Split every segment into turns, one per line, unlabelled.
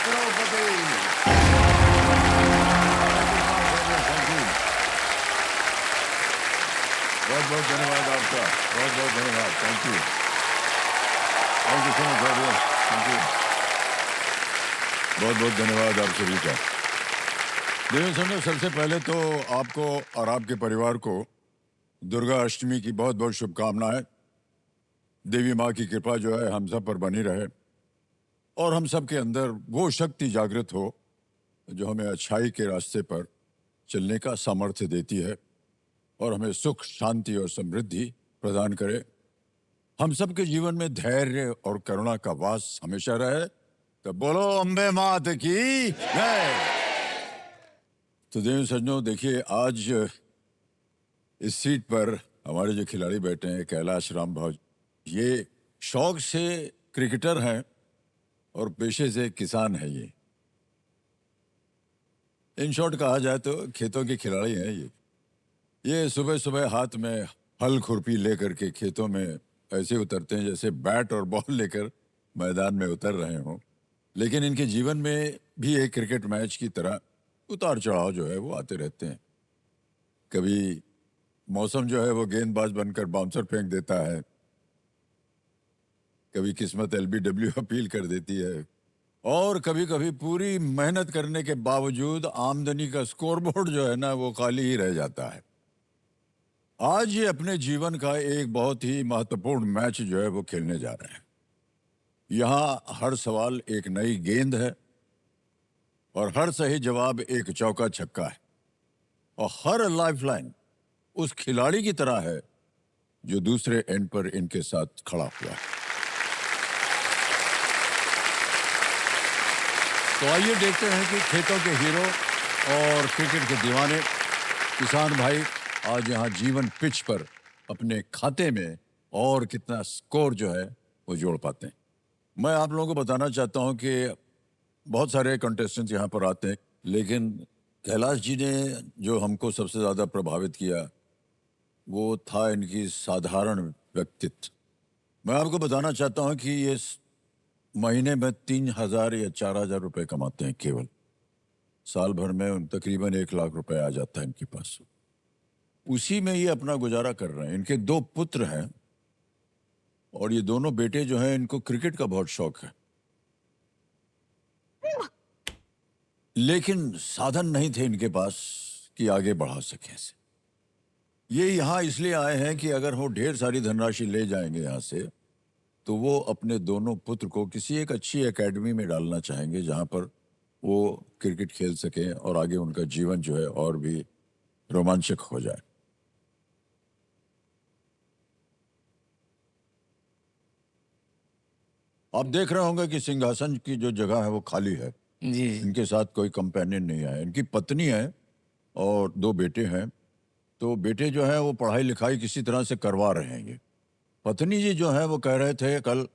करोड़पति। बहुत बहुत धन्यवाद आपका, बहुत बहुत धन्यवाद। Thank you so much. Thank you, बहुत बहुत धन्यवाद आप सभी का। देखिए समझो, सबसे पहले तो आपको और आपके परिवार को दुर्गा अष्टमी की बहुत बहुत शुभकामनाएं। देवी माँ की कृपा जो है हम सब पर बनी रहे और हम सब के अंदर वो शक्ति जागृत हो जो हमें अच्छाई के रास्ते पर चलने का सामर्थ्य देती है और हमें सुख, शांति और समृद्धि प्रदान करे। हम सब के जीवन में धैर्य और करुणा का वास हमेशा रहे। तो बोलो अम्बे मात की जय। तो देवी सज्जनों, देखिए आज इस सीट पर हमारे जो खिलाड़ी बैठे हैं, कैलाश राम भाव, ये शौक से क्रिकेटर हैं और पेशे से किसान है। इन शॉर्ट कहा जाए तो खेतों के खिलाड़ी हैं ये सुबह सुबह हाथ में हल खुरपी लेकर के खेतों में ऐसे उतरते हैं जैसे बैट और बॉल लेकर मैदान में उतर रहे हों। लेकिन इनके जीवन में भी एक क्रिकेट मैच की तरह उतार चढ़ाव जो है वो आते रहते हैं। कभी मौसम जो है वो गेंदबाज बनकर बाउंसर फेंक देता है, कभी किस्मत एलबीडब्ल्यू अपील कर देती है और कभी कभी पूरी मेहनत करने के बावजूद आमदनी का स्कोरबोर्ड जो है ना वो खाली ही रह जाता है। आज ये अपने जीवन का एक बहुत ही महत्वपूर्ण मैच जो है वो खेलने जा रहे हैं। यहाँ हर सवाल एक नई गेंद है और हर सही जवाब एक चौका छक्का है और हर लाइफलाइन उस खिलाड़ी की तरह है जो दूसरे एंड पर इनके साथ खड़ा हुआ है। तो आइए देखते हैं कि खेतों के हीरो और क्रिकेट के दीवाने किसान भाई आज यहाँ जीवन पिच पर अपने खाते में और कितना स्कोर जो है वो जोड़ पाते हैं। मैं आप लोगों को बताना चाहता हूँ कि बहुत सारे कंटेस्टेंट्स यहाँ पर आते हैं, लेकिन कैलाश जी ने जो हमको सबसे ज़्यादा प्रभावित किया वो था इनकी साधारण व्यक्तित्व। मैं आपको बताना चाहता हूँ कि ये महीने में 3,000 या 4,000 रुपए कमाते हैं केवल। साल भर में तकरीबन 1 लाख रुपए आ जाता है इनके पास। उसी में ये अपना गुजारा कर रहे हैं। इनके 2 पुत्र हैं और ये दोनों बेटे जो हैं इनको क्रिकेट का बहुत शौक है, लेकिन साधन नहीं थे इनके पास कि आगे बढ़ा सकें इसे। ये यहाँ इसलिए आए हैं कि अगर वो ढेर सारी धनराशि ले जाएंगे यहाँ से तो वो अपने दोनों पुत्र को किसी एक अच्छी एकेडमी में डालना चाहेंगे जहाँ पर वो क्रिकेट खेल सकें और आगे उनका जीवन जो है और भी रोमांचक हो जाए। आप देख रहे होंगे कि सिंहासन की जो जगह है वो खाली है।
जी
इनके साथ कोई कंपेनियन नहीं है। इनकी पत्नी है और 2 बेटे हैं। तो बेटे जो है वो पढ़ाई लिखाई किसी तरह से करवा रहे हैं। ये पत्नी जी जो है वो कह रहे थे कल,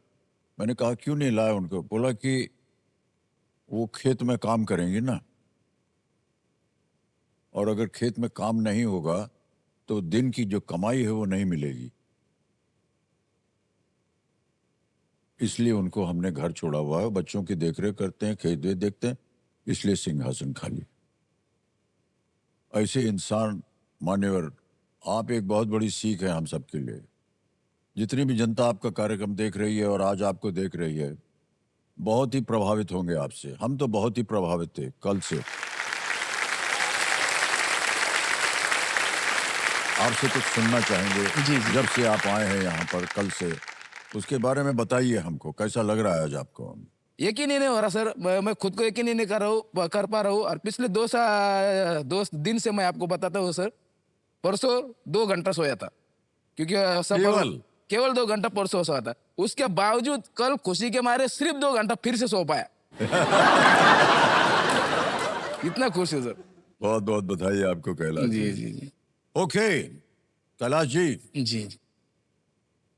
मैंने कहा क्यों नहीं लाए उनको, बोला कि वो खेत में काम करेंगे ना, और अगर खेत में काम नहीं होगा तो दिन की जो कमाई है वो नहीं मिलेगी। इसलिए उनको हमने घर छोड़ा हुआ है, बच्चों की देखरेख करते हैं, खेत देखते हैं, इसलिए सिंहासन खाली। ऐसे इंसान मान्यवर, आप एक बहुत बड़ी सीख है हम सबके लिए। जितनी भी जनता आपका कार्यक्रम देख रही है और आज आपको देख रही है, बहुत ही प्रभावित होंगे आपसे। हम तो बहुत ही प्रभावित थे कल से। आपसे कुछ सुनना चाहेंगे
जी
जब से आप आए हैं यहाँ पर कल से, उसके बारे में बताइए हमको। कैसा लग रहा है आज आपको?
यकीन ही नहीं हो रहा सर। मैं खुद को यकीन ही नहीं कर पा रहा हूँ। और पिछले 2 दिन से मैं आपको बताता हूँ सर, परसों 2 घंटा सोया था क्योंकि सफल केवल 2 घंटा परसों सोया था। उसके बावजूद कल खुशी के मारे सिर्फ 2 घंटा फिर से सो पाया। इतना खुश है सर।
बहुत बहुत बधाई आपको कैलाश
जी
जी।
जी जी
ओके कैलाश जी,
जी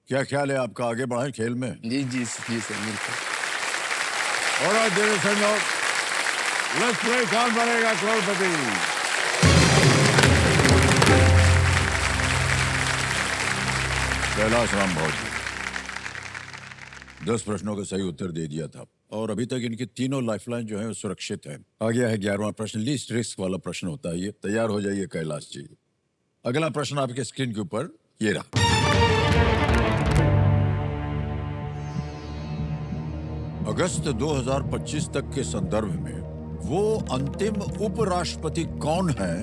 क्या ख्याल है आपका, आगे बढ़े खेल में?
जी जी जी सर, बिल्कुल।
Alright, dear senor, let's play कौन बनेगा करोड़पति। कैलाश राम भाव जी 10 प्रश्नों का सही उत्तर दे दिया था। और अभी तक इनकी तीनों लाइफलाइन जो है वो सुरक्षित है। आ गया है 11वां प्रश्न, लीस्ट रिस्क वाला प्रश्न होता है ये। तैयार हो जाइए कैलाश जी। अगला प्रश्न आपके स्क्रीन के ऊपर ये रहा। अगस्त 2025 तक के संदर्भ में वो अंतिम उपराष्ट्रपति कौन है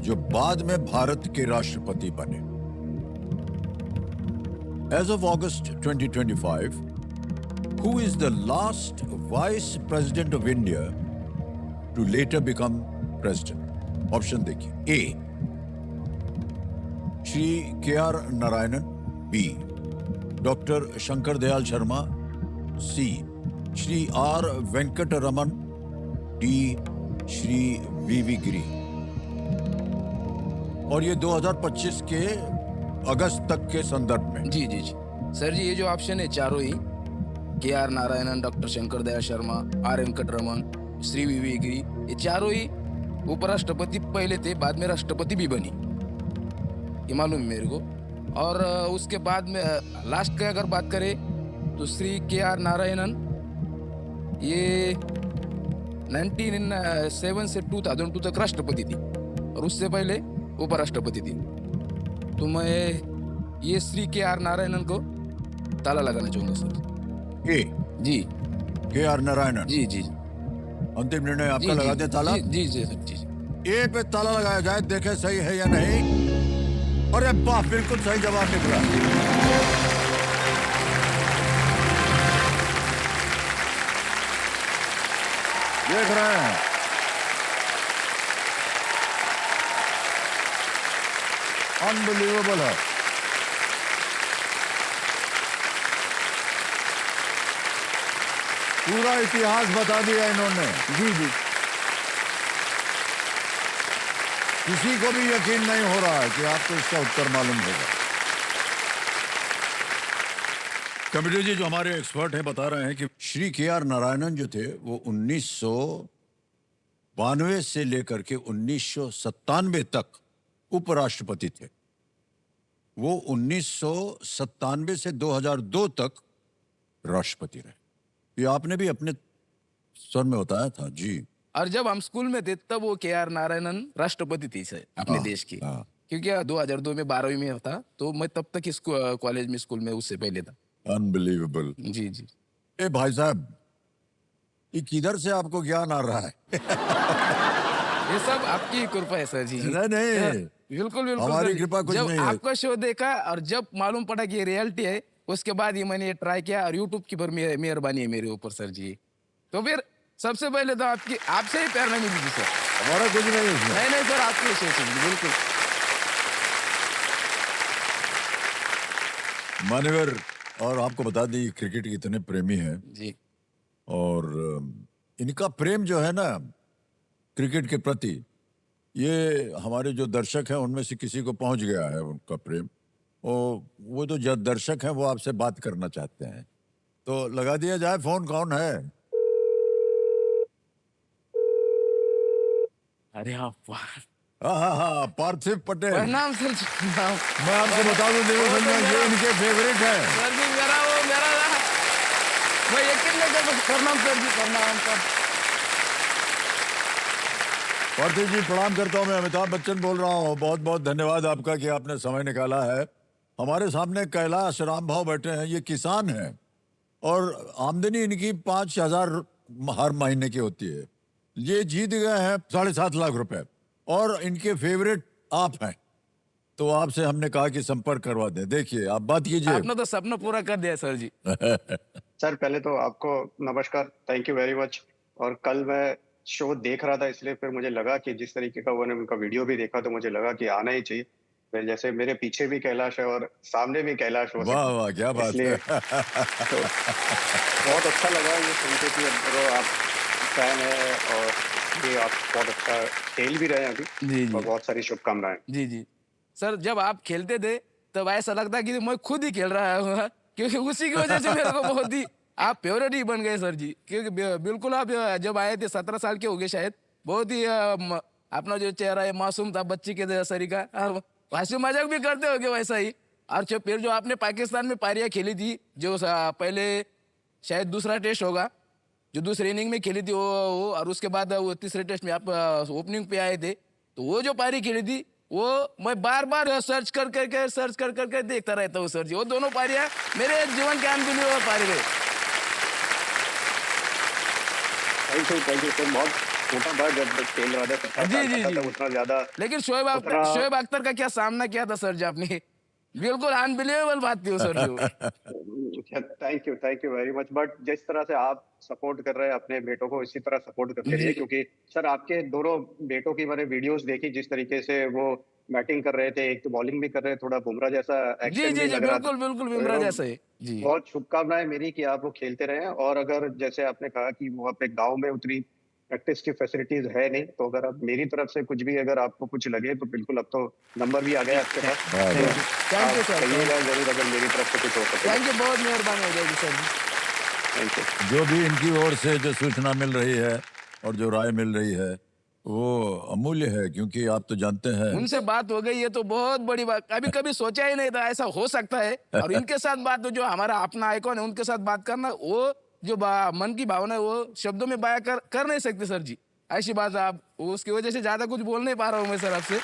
जो बाद में भारत के राष्ट्रपति बने? As of August 2025, who is the last Vice President of India to later become President? Option देखिए। A Shri K R Narayanan, B doctor Shankar Dayal Sharma, C Shri R Venkataraman, D Shri V Giri. और ये 2025 के अगस्त तक के संदर्भ में।
जी जी जी सर जी, ये जो ऑप्शन है चारों ही, K R Narayanan, doctor Shankar Dayal Sharma, R Venkataraman, Shri V Giri, ये चारों ही उपराष्ट्रपति पहले थे, बाद में राष्ट्रपति भी बनी, ये मालूम है मेरे को। और उसके बाद में लास्ट की अगर बात करें तो श्री के आर नारायणन ये 1907 से 2002 तक राष्ट्रपति थी और उससे पहले उपराष्ट्रपति थी। तो मैं ये श्री के आर नारायणन को ताला लगाना चाहूंगा सर।
ए
जी
के आर नारायणन,
जी जी
अंतिम निर्णय आपका
जी
लगा
जी
दे ताला।
जी जी सर जी।
ए पे ताला लगाया जाए, देखे सही है या नहीं। अरे वाह, बिल्कुल सही जवाब निकला। देख रहे हैं अनबिलीवेबल है। पूरा इतिहास बता दिया इन्होंने।
जी जी
किसी को भी यकीन नहीं हो रहा है कि आपको इसका उत्तर मालूम होगा। कंप्यूटर जी जो हमारे एक्सपर्ट हैं बता रहे हैं कि श्री के आर नारायणन जो थे वो 1992 से लेकर के 1997 तक उपराष्ट्रपति थे। वो 1997 से 2002 तक राष्ट्रपति रहे। ये आपने भी अपने स्वर में बताया था जी।
और जब हम स्कूल में थे तब वो के आर नारायणन राष्ट्रपति थी सर अपने देश की, क्योंकि 2002 में 12वीं में था, तो मैं तब तक कॉलेज में स्कूल में उससे पहले था।
अनबिलीवेबल।
जी जी
ए भाई साहब, ये किधर से आपको ज्ञान आ रहा है?
ये सब आपकी कृपा है सर जी।
नहीं नहीं,
बिल्कुल बिल्कुल
हमारी
सर जी।
कृपा कुछ
जब
नहीं है।
आपका शो देखा और जब मालूम पड़ा कि ये रियलिटी है, उसके बाद ही मैंने ये ट्राई किया और यूट्यूब की मेहरबानी है मेरे ऊपर सर जी। तो फिर सबसे पहले तो आपसे ही प्रेरणा मिली थी सर।
हमारा कुछ नहीं है इसमें।
नहीं सर, आपकी शो से बिल्कुल।
मान्यवर, और आपको बता दें क्रिकेट के इतने प्रेमी हैं
जी
और इनका प्रेम जो है ना क्रिकेट के प्रति, ये हमारे जो दर्शक हैं उनमें से किसी को पहुंच गया है उनका प्रेम। और वो जो दर्शक हैं वो आपसे बात करना चाहते हैं, तो लगा दिया जाए फोन। कौन है?
अरे हाँ वाह,
हाँ, पार्थिव पटेल।
प्रणाम सर जी, प्रणाम।
मैं आपसे बता दूं देवेंद्र भाई, ये इनके फेवरेट है।
सर जी मेरा मैं यकीन नहीं कर सकता। प्रणाम सर जी, प्रणाम सर।
पार्थिव जी प्रणाम करता हूँ। मैं अमिताभ बच्चन बोल रहा हूँ। बहुत बहुत धन्यवाद आपका कि आपने समय निकाला है। हमारे सामने कैलाश राम भाव बैठे हैं। ये किसान हैं और आमदनी इनकी 5,000 हर महीने की होती है। ये जीत गए हैं 7.5 लाख रुपए और इनके फेवरेट आप हैं, तो आपसे हमने कहा कि संपर्क करवा दें। देखिए, आप बात कीजिए।
आपने तो सपना पूरा कर दिया सर जी।
सर पहले तो आपको नमस्कार, थैंक यू वेरी मच। और कल मैं शो देख रहा था, इसलिए फिर मुझे लगा कि जिस तरीके का मैंने उनका वीडियो भी देखा तो मुझे लगा कि आना ही चाहिए। फिर जैसे मेरे पीछे भी कैलाश है और सामने भी कैलाश हो
वाह वाह, क्या बात
इसलिए
है।
तो बहुत अच्छा लगा ये सुन के कि आप फैन है और ये आप बहुत अच्छा खेल भी रहे हैं अभी।
जी जी
और बहुत सारी शुभकामनाएं।
जी जी सर, जब आप खेलते थे तब ऐसा लगता कि मैं खुद ही खेल रहा हूँ, क्योंकि उसी की वजह से मेरे को बहुत ही आप फेवरेट ही बन गए सर जी। क्योंकि बिल्कुल आप जब आए थे 17 साल के हो गए शायद, बहुत ही अपना जो चेहरा है मासूम था, बच्ची के जैसा का, हंसी मजाक भी करते होगे वैसा ही। और फिर जो आपने पाकिस्तान में पारियां खेली थी, जो पहले शायद दूसरा टेस्ट होगा जो दूसरी इनिंग में खेली थी वो और उसके बाद वो तीसरे टेस्ट में आप ओपनिंग पे आए थे, तो वो जो पारी खेली थी वो मैं बार बार सर्च कर देखता रहता हूँ सर जी। वो दोनों पारियां मेरे जीवन के अनबिलीवेबल पारी रहे।
Thank you sir. बहुत छोटा था जब खेल रहा था, 17
जी
साल
जी
का
जी
था, उतना ज्यादा
लेकिन
उतना
शोएब अख्तर का क्या सामना किया था सर जी आपने, बिल्कुल अनबिलीवेबल बात थी वो सर जी वो।
Thank you very much. But जिस तरह से आप सपोर्ट कर रहे हैं अपने बेटों को, इसी तरह सपोर्ट करते रहिए,
जी
क्योंकि सर आपके दोनों बेटों की मैंने वीडियोस देखी, जिस तरीके से वो बैटिंग कर रहे थे, एक तो बॉलिंग भी कर रहे थे, थोड़ा बुमराह जैसा
जी
एक्शन
जी
भी
जी
लग रहा था।
बिल्कुल बिल्कुल
तो
बिमरा जैसा है जी।
बहुत शुभकामनाएं मेरी कि आप वो खेलते रहे। और अगर जैसे आपने कहा कि वो अपने गांव में उतनी प्रैक्टिस की फैसिलिटीज है नहीं, तो अगर आप मेरी तरफ से कुछ भी अगर आपको कुछ लगे तो बिल्कुल, अब तो नंबर भी आ गया आपके पास,
वाह
तो
वाह।
थैंक यू
आप
सर,
कहिएगा जरूर अगर मेरी तरफ से कुछ हो सके तो।
थैंक यू, बहुत मेहरबानी हो जाएगी सर जी।
Thank you.
जो भी इनकी ओर से जो सूचना मिल रही है और जो राय मिल रही है वो अमूल्य है, क्योंकि आप तो जानते हैं।
उनसे बात हो गई, ये तो बहुत बड़ी बात, कभी कभी सोचा ही नहीं था ऐसा हो सकता है। और इनके साथ बात, तो जो हमारा अपना आइकॉन है उनके साथ बात करना, वो जो मन की भावना है वो शब्दों में बयां कर नहीं सकते सर जी। ऐसी बात आप, उसकी वजह से ज्यादा कुछ बोल नहीं पा रहा हूँ मैं सर आपसे।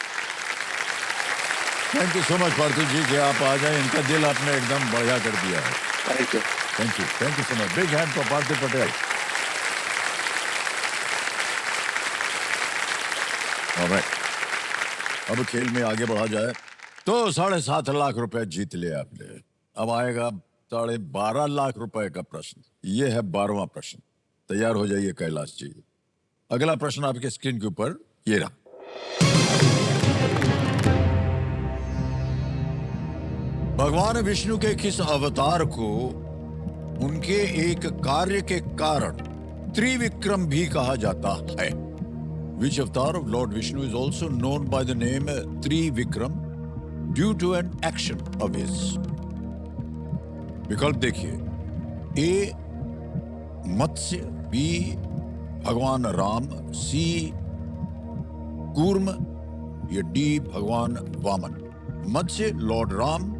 थैंक यू सो मच पार्थिव जी कि आप आ जाए, इनका दिल आपने एकदम बढ़िया कर दिया है। Thank you so much. Big hand for Parthiv Patel. Alright, अब खेल में आगे बढ़ा जाए। तो 7.5 लाख रुपए जीत लिया आपने। अब आएगा 12.5 लाख रुपए का प्रश्न। ये है 12वां प्रश्न। तैयार हो जाइए कैलाश जी। अगला प्रश्न आपके स्क्रीन के ऊपर ये रहा। भगवान विष्णु के किस अवतार को उनके एक कार्य के कारण त्रिविक्रम भी कहा जाता है? Which avatar of Lord Vishnu is also known by the name Trivikram due to an action of his? विकल्प देखिए। ए मत्स्य, बी भगवान राम, सी कूर्म, ये डी भगवान वामन। मत्स्य लॉर्ड राम,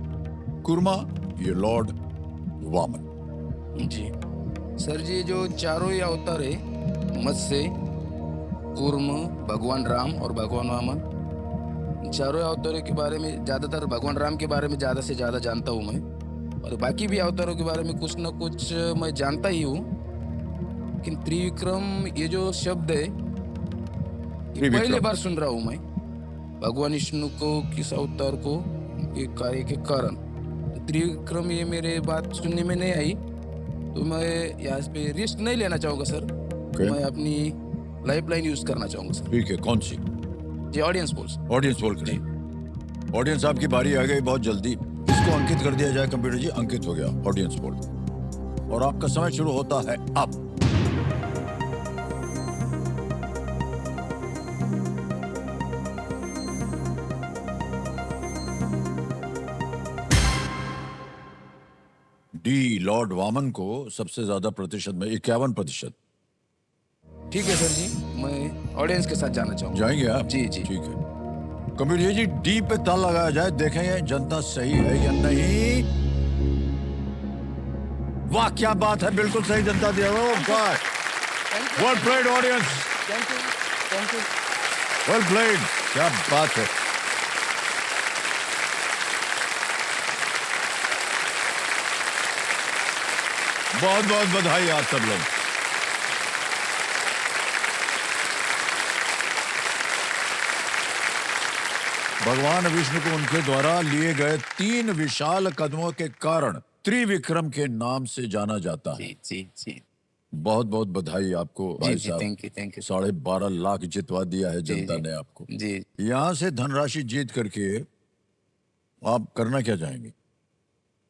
कूर्मा ये लॉर्ड वामन।
जी सर जी, जो चारों ही अवतार है, मत्स्य, कूर्म, भगवान राम और भगवान वामन, चारों अवतारों के बारे में ज्यादातर, भगवान राम के बारे में ज्यादा से ज्यादा जानता हूँ मैं, और बाकी भी अवतारों के बारे में कुछ न कुछ मैं जानता ही हूँ। लेकिन त्रिविक्रम ये जो शब्द है, ये पहली बार सुन रहा हूँ मैं। भगवान विष्णु को किस अवतार को उनके कार्य के कारण त्रिविक्रम, ये मेरे बात सुनने में नहीं आई, तो मैं यहाँ पे रिस्क नहीं लेना चाहूँगा सर। मैं अपनी लाइफलाइन यूज करना चाहूंगा सर।
ठीक है, कौन सी?
जी ऑडियंस पोल।
ऑडियंस पोल करें। ऑडियंस आपकी बारी आ गई बहुत जल्दी। इसको अंकित कर दिया जाए कंप्यूटर जी। अंकित हो गया ऑडियंस पोल, और आपका समय शुरू होता है अब। डी लॉर्ड वामन को सबसे ज्यादा प्रतिशत में 51%।
ठीक है सर जी, मैं ऑडियंस के साथ जाना चाहूंगा।
जाएंगे आप?
जी जी
ठीक है। कंप्यूटर जी डी पे ताल लगाया जाए, देखेंगे जनता सही है या नहीं। वाह क्या बात है, बिल्कुल सही जनता दिया। Well played audience,
thank you.
Well played, क्या बात है। बहुत बहुत बधाई आप सब लोग। भगवान विष्णु को उनके द्वारा लिए गए 3 विशाल कदमों के कारण त्रिविक्रम के नाम से जाना जाता है।
जी
बहुत बहुत बधाई आपको भाई साहब।
Thank you.
12.5 लाख जितवा दिया है जनता ने आपको।
जी
यहाँ से धनराशि जीत करके आप करना क्या चाहेंगे?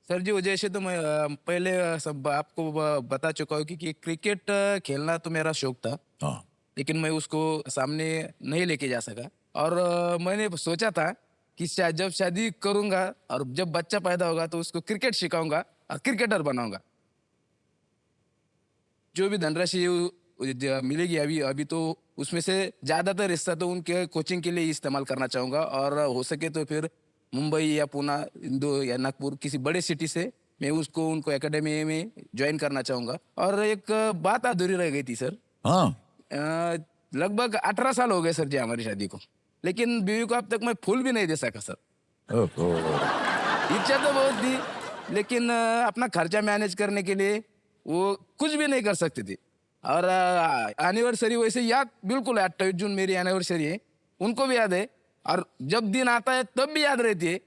सर जी, जैसे तो मैं पहले सब आपको बता चुका हूँ कि क्रिकेट खेलना तो मेरा शौक था,
हाँ,
लेकिन मैं उसको सामने नहीं लेके जा सका। और मैंने सोचा था कि जब शादी करूंगा और जब बच्चा पैदा होगा तो उसको क्रिकेट सिखाऊंगा और क्रिकेटर बनाऊंगा। जो भी धनराशि मिलेगी अभी अभी तो उसमें से ज्यादातर हिस्सा तो उनके कोचिंग के लिए इस्तेमाल करना चाहूंगा, और हो सके तो फिर मुंबई या पुणे, इंदौर या नागपुर, किसी बड़े सिटी से मैं उसको उनको एकेडमी में ज्वाइन करना चाहूँगा। और एक बात अधूरी रह गई थी सर।
हाँ,
लगभग 18 साल हो गए सर जी हमारी शादी को, लेकिन बीवी को अब तक मैं फूल भी नहीं दे सका सर।
ओहो,
इच्छा तो बहुत थी, लेकिन अपना खर्चा मैनेज करने के लिए वो कुछ भी नहीं कर सकती थी। और एनिवर्सरी वैसे याद बिल्कुल है, 28 जून मेरी एनिवर्सरी है, उनको भी याद है। और जब दिन आता है तब भी याद रहती है,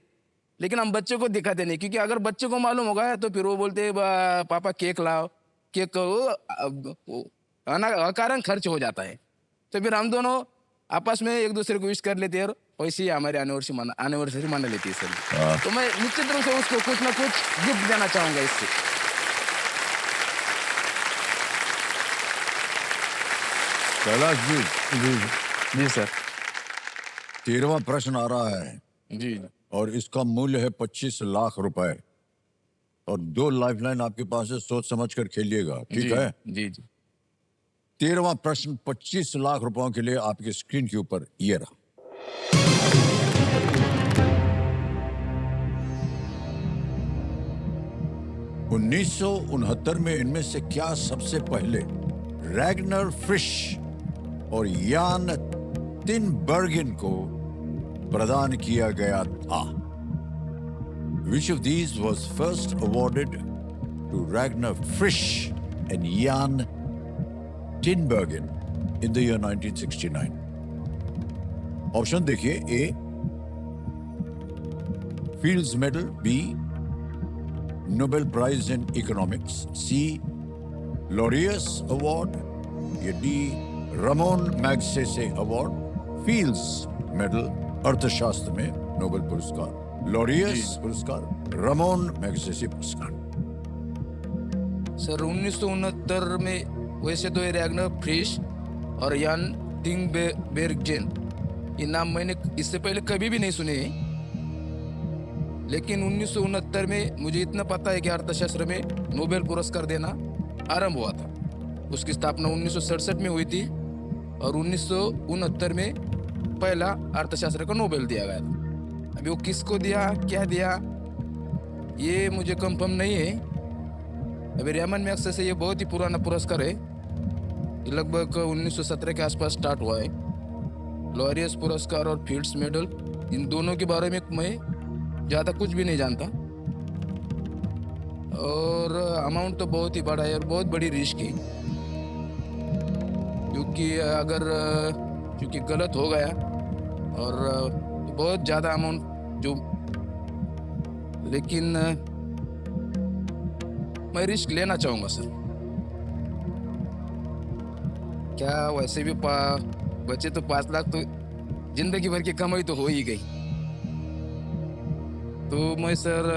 लेकिन हम बच्चे को दिखाते नहीं, क्योंकि अगर बच्चे को मालूम होगा तो फिर वो बोलते हैं, पापा केक लाओ, केक वो अकारण खर्च हो जाता है। तो फिर हम दोनों आपस में एक दूसरे को विश कर लेते हैं और वैसे ही हमारी एनिवर्सरी मना लेती है सर।
हाँ।
तो मैं निश्चित रूप से उसको कुछ ना कुछ गिफ्ट देना चाहूंगा इससे।
कैलाश जी,
जी जी सर।
13वां प्रश्न आ रहा है
जी
और इसका मूल्य है 25 लाख रुपए और 2 लाइफलाइन आपके पास है, सोच समझ कर खेलिएगा, ठीक
जी
है?
जी जी
13वां प्रश्न 25 लाख रुपयों के लिए आपकी स्क्रीन के ऊपर ये रहा। 1969 में इनमें से क्या सबसे पहले रैगनर फ्रिश और यान तिनबर्गिन को प्रदान किया गया था? Which of these was first awarded to Ragnar Frisch and Jan Tinbergen in the year 1969? Option देखिए, A fields medal, B Nobel prize in economics, C Laureus award, या D Ramon Magsaysay award. Fields medal अर्थशास्त्र में Nobel पुरस्कार, Laureus पुरस्कार, रमोन Magsaysay पुरस्कार।
Sir 1969 में वैसे तो ये रैगनर फ्रिश और यान तिंगबेर्गजेन, ये नाम मैंने इससे पहले कभी भी नहीं सुने हैं। लेकिन 1969 में मुझे इतना पता है कि अर्थशास्त्र में नोबेल पुरस्कार देना आरंभ हुआ था। उसकी स्थापना 1967 में हुई थी और 1969 में पहला अर्थशास्त्र का नोबेल दिया गया था। अभी वो किसको दिया, क्या दिया, ये मुझे कंफर्म नहीं है। अभी रमन मैग्सेसे से ये बहुत ही पुराना पुरस्कार है, ये लगभग 1917 के आसपास स्टार्ट हुआ है। लॉरियस पुरस्कार और फील्ड्स मेडल, इन दोनों के बारे में मैं ज़्यादा कुछ भी नहीं जानता। और अमाउंट तो बहुत ही बड़ा है और बहुत बड़ी रिस्क है, क्योंकि अगर क्योंकि गलत हो गया और बहुत ज़्यादा अमाउंट जो, लेकिन मैं रिस्क लेना चाहूँगा सर। क्या वैसे भी बचे तो 5 लाख तो जिंदगी भर की कमाई तो हो ही गई। तो मैं सर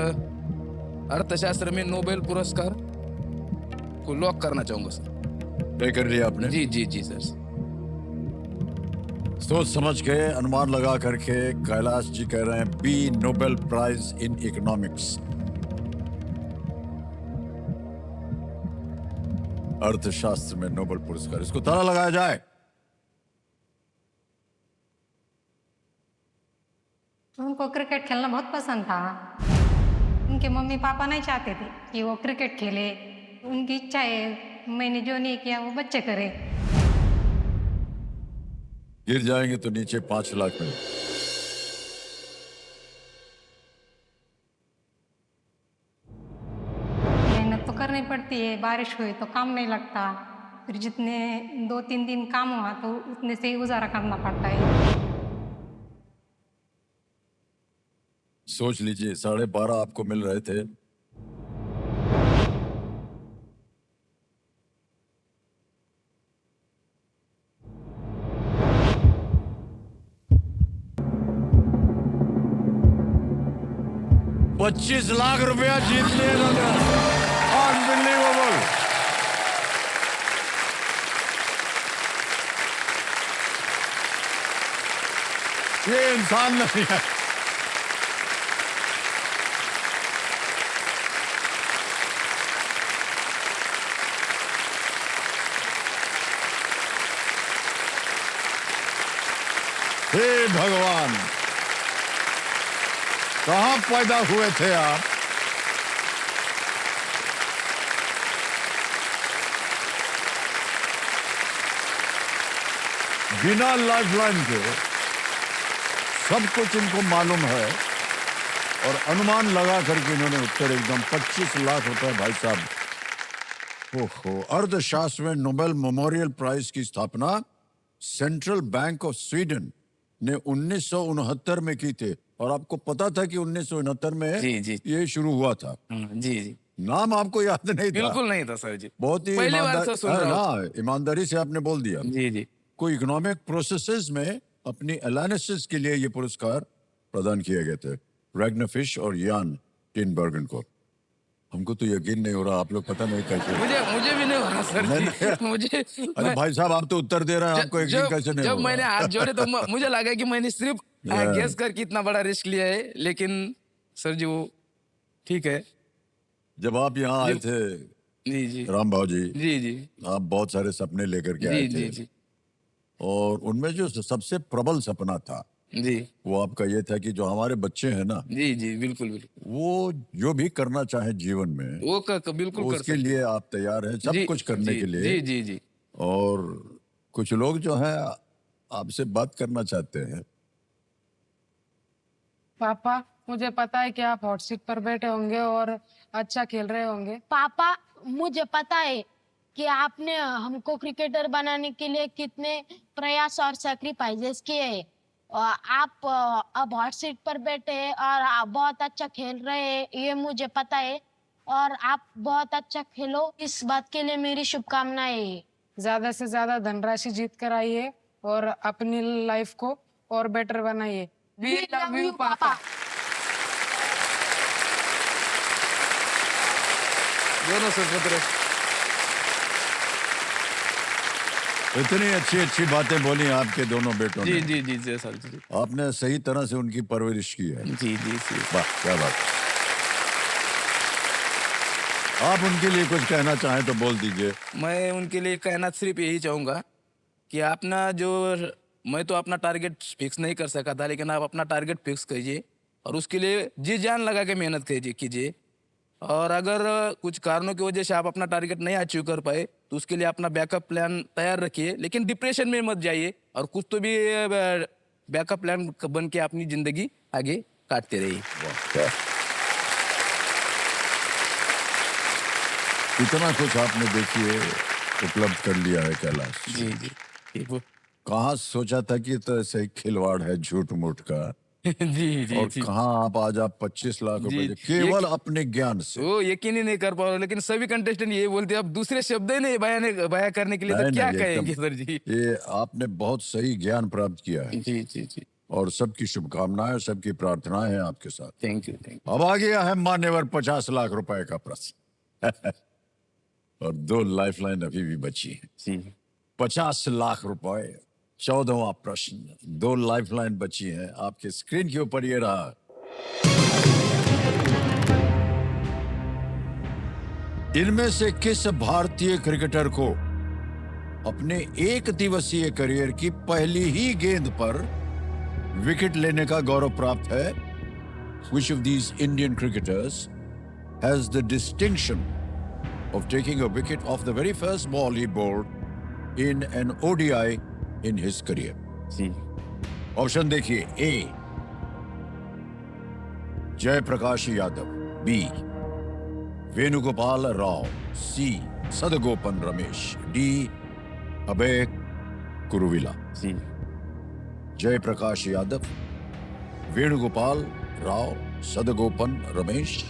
अर्थशास्त्र में नोबेल पुरस्कार को लॉक करना चाहूंगा सर।
तय कर लिया आपने?
जी जी जी सर।
सोच समझ के अनुमान लगा करके कैलाश जी कह रहे हैं B Nobel prize in economics, अर्थशास्त्र में नोबेल पुरस्कार। इसको ताला लगाया जाए।
उनको क्रिकेट खेलना बहुत पसंद था। उनके मम्मी पापा नहीं चाहते थे कि वो क्रिकेट खेले, उनकी इच्छा है, मैंने जो नहीं किया वो बच्चे करे।
गिर जाएंगे तो नीचे 5 लाख में।
मेहनत तो करनी पड़ती है, बारिश हुई तो काम नहीं लगता, फिर जितने 2-3 दिन काम हुआ तो उतने से ही गुजारा करना पड़ता है।
सोच लीजिए, 12.5 आपको मिल रहे थे, $25 लाख रुपया जीत लिए इन्होंने। अनबिलीवेबल। ये इंसान नहीं है। हे भगवान, कहां पैदा हुए थे आप? बिना लाइफलाइन के सब कुछ इनको मालूम है और अनुमान लगा करके इन्होंने उत्तर एकदम 25 लाख रुपए भाई साहब। ओहो, अर्थशास्त्र में नोबेल मेमोरियल प्राइज की स्थापना सेंट्रल बैंक ऑफ स्वीडन ने 1969 में की थी और आपको पता था कि 1969 में
जी, जी।
ये शुरू हुआ था।
जी जी
नाम आपको याद नहीं था?
बिल्कुल नहीं था सर जी।
बहुत ही
पहली बार तो सुन रहा हूँ।
हाँ, ईमानदारी से आपने बोल दिया।
जी जी
कोई इकोनॉमिक प्रोसेसेस में अपनी एनालिसिस के लिए ये पुरस्कार प्रदान किए गए थे रैग्नाफिश और यान टिनबर्गन को। हमको तो यकीन नहीं हो रहा, आप लोग पता नहीं कैसे।
मुझे भी नहीं हो रहा सर जी। मुझे
अरे भाई साहब, आप तो उत्तर दे रहे हैं, आपको यकीन कैसे नहीं
जब
हो
मैंने
रहा?
हाथ जोड़े तो मुझे लगा कि मैंने सिर्फ गेस करके इतना बड़ा रिस्क लिया है, लेकिन सर जी वो ठीक है।
जब आप यहाँ आए थे
जी जी
राम भाव जी,
जी जी
आप बहुत सारे सपने लेकर के आए
जी जी
थे
जी
और उनमें जो सबसे प्रबल सपना था
जी
वो आपका ये था कि जो हमारे बच्चे हैं ना,
जी जी बिल्कुल बिल्कुल
वो जो भी करना चाहे जीवन में
वो बिल्कुल कर
उसके लिए आप तैयार हैं, सब
जी,
कुछ करने
जी,
के लिए।
जी जी जी
और कुछ लोग जो हैं आपसे बात करना चाहते हैं।
पापा, मुझे पता है कि आप हॉट सीट पर बैठे होंगे और अच्छा खेल रहे होंगे।
पापा, मुझे पता है कि आपने हमको क्रिकेटर बनाने के लिए कितने प्रयास और सैक्रिफाइसेस किए हैं। और आप अब हॉट सीट पर बैठे हैं और आप बहुत अच्छा खेल रहे हैं, ये मुझे पता है। और आप बहुत अच्छा खेलो, इस बात के लिए मेरी शुभकामनाएं।
ज्यादा से ज्यादा धनराशि जीत कर आइए और अपनी लाइफ को और बेटर बनाइए। We love you, पापा।
दोनों सुपुत्र।
इतनी अच्छी अच्छी बातें बोली आपके दोनों बेटों
जी
ने।
जी जी जी सर जी
आपने सही तरह से उनकी परवरिश की है।
जी जी जी
वाह, क्या बात। आप उनके लिए कुछ कहना चाहें तो बोल दीजिए।
मैं उनके लिए कहना सिर्फ यही चाहूँगा कि अपना जो मैं तो अपना टारगेट फिक्स नहीं कर सका था, लेकिन आप अपना टारगेट फिक्स कीजिए और उसके लिए जी जान लगा के मेहनत कीजिए। और अगर कुछ कारणों की वजह से आप अपना टारगेट नहीं अचीव कर पाए तो उसके लिए अपना बैकअप प्लान तैयार रखिए, लेकिन डिप्रेशन में मत जाइए और कुछ तो भी बैकअप प्लान बन के अपनी जिंदगी आगे काटते रहिए।
इतना कुछ आपने देखिए उपलब्ध कर लिया है कैलाश।
जी जी जी वो
कहाँ सोचा था कि तो ऐसे ही खिलवाड़ है झूठ मूठ का,
जी जी
और
जी
कहाँ आप आज आप 25 लाख रुपए
जी,
दे- केवल अपने ज्ञान से।
वो यकीन ही नहीं कर पा रहा, लेकिन सभी कंटेस्टेंट ये बोलते हैं अब दूसरे शब्द ही नहीं बयान करने के लिए, तो
नहीं,
क्या
नहीं,
कहेंगे
एकदम-
सर जी।
ये आपने बहुत सही ज्ञान प्राप्त किया है
जी जी जी
और सबकी शुभकामनाएं, सबकी प्रार्थनाएं हैं आपके साथ।
Thank you.
अब आ गया है मान्यवर 50 लाख रुपए का प्रश्न और 2 लाइफलाइन अभी भी बची है।
जी
50 लाख रुपए, 14वां प्रश्न, 2 लाइफलाइन बची हैं। आपके स्क्रीन के ऊपर ये रहा। इनमें से किस भारतीय क्रिकेटर को अपने एक दिवसीय करियर की पहली ही गेंद पर विकेट लेने का गौरव प्राप्त है? Which of these Indian cricketers has the distinction of taking a wicket off the very first ball he bowled in an ODI in his career?
जी
ऑप्शन देखिए। A Jayprakash Yadav, B Venugopal Rao, C Sadagopan Ramesh, D Abhay Kuruvilla.
जी
जयप्रकाश यादव, वेणुगोपाल राव, सदगोपन रमेश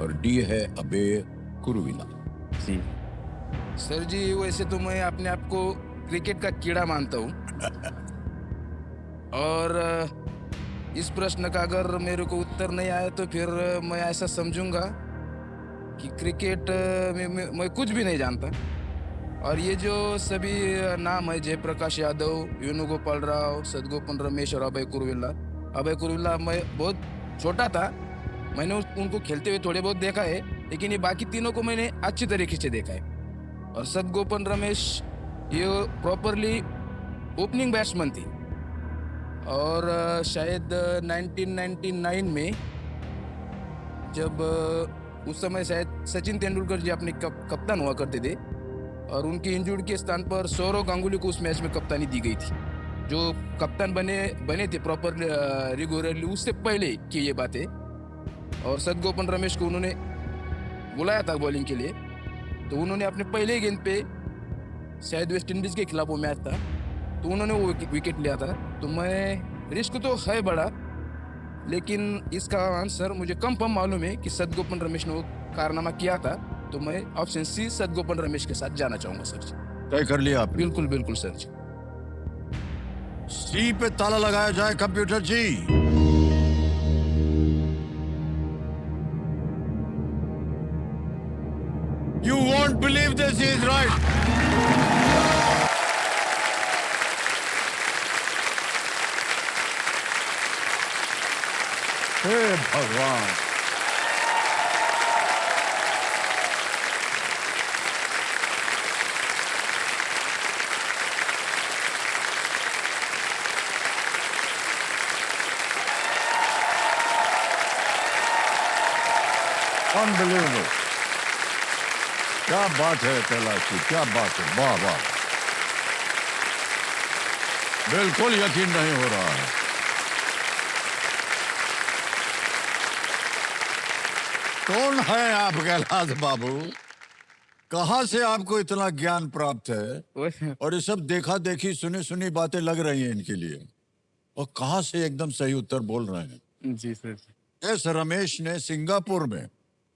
और D है अभय कुरुविला।
जी sir जी, वैसे तो मैं अपने आप को क्रिकेट का कीड़ा मानता हूँ और इस प्रश्न का अगर मेरे को उत्तर नहीं आया तो फिर मैं ऐसा समझूंगा कि क्रिकेट में मैं कुछ भी नहीं जानता। और ये जो सभी नाम है, जयप्रकाश यादव, वेणुगोपाल राव, सदगोपन रमेश और अभय कुरुविला मैं बहुत छोटा था, मैंने उनको खेलते हुए थोड़े बहुत देखा है, लेकिन ये बाकी तीनों को मैंने अच्छी तरीके से देखा है। और सदगोपन रमेश ये प्रॉपरली ओपनिंग बैट्समैन थी और शायद 1999 में जब उस समय शायद सचिन तेंदुलकर जी अपने कप्तान हुआ करते थे, और उनकी इंजर्ड के स्थान पर सौरव गांगुली को उस मैच में कप्तानी दी गई थी। जो कप्तान बने थे प्रॉपर रेगुलरली उससे पहले की ये बातें। और सदगोपन रमेश को उन्होंने बुलाया था बॉलिंग के लिए, तो उन्होंने अपने पहले गेंद पे शायद वेस्ट इंडीज के खिलाफ वो मैच था, तो उन्होंने वो विकेट लिया था। तो मैं रिस्क तो है बड़ा, लेकिन इसका आंसर मुझे कंफर्म मालूम है कि सदगोपन रमेश ने वो कारनामा किया था। तो मैं ऑप्शन सी सदगोपन रमेश के साथ जाना चाहूंगा सर जी।
तय कर लिया आपने?
बिल्कुल बिल्कुल सर जी।
सी पे ताला लगाया जाए computer ji. You won't believe this is right. हे भगवान, अनबिलीवेबल। क्या बात है कैलाश जी, क्या बात है, वाह वाह, बिल्कुल यकीन नहीं हो रहा है। कौन है आप कैलाश बाबू? कहाँ से आपको इतना ज्ञान प्राप्त है? और ये सब देखा देखी सुनी सुनी बातें लग रही हैं इनके लिए, और कहाँ से एकदम सही उत्तर बोल रहे हैं?
जी सर।
एस रमेश ने सिंगापुर में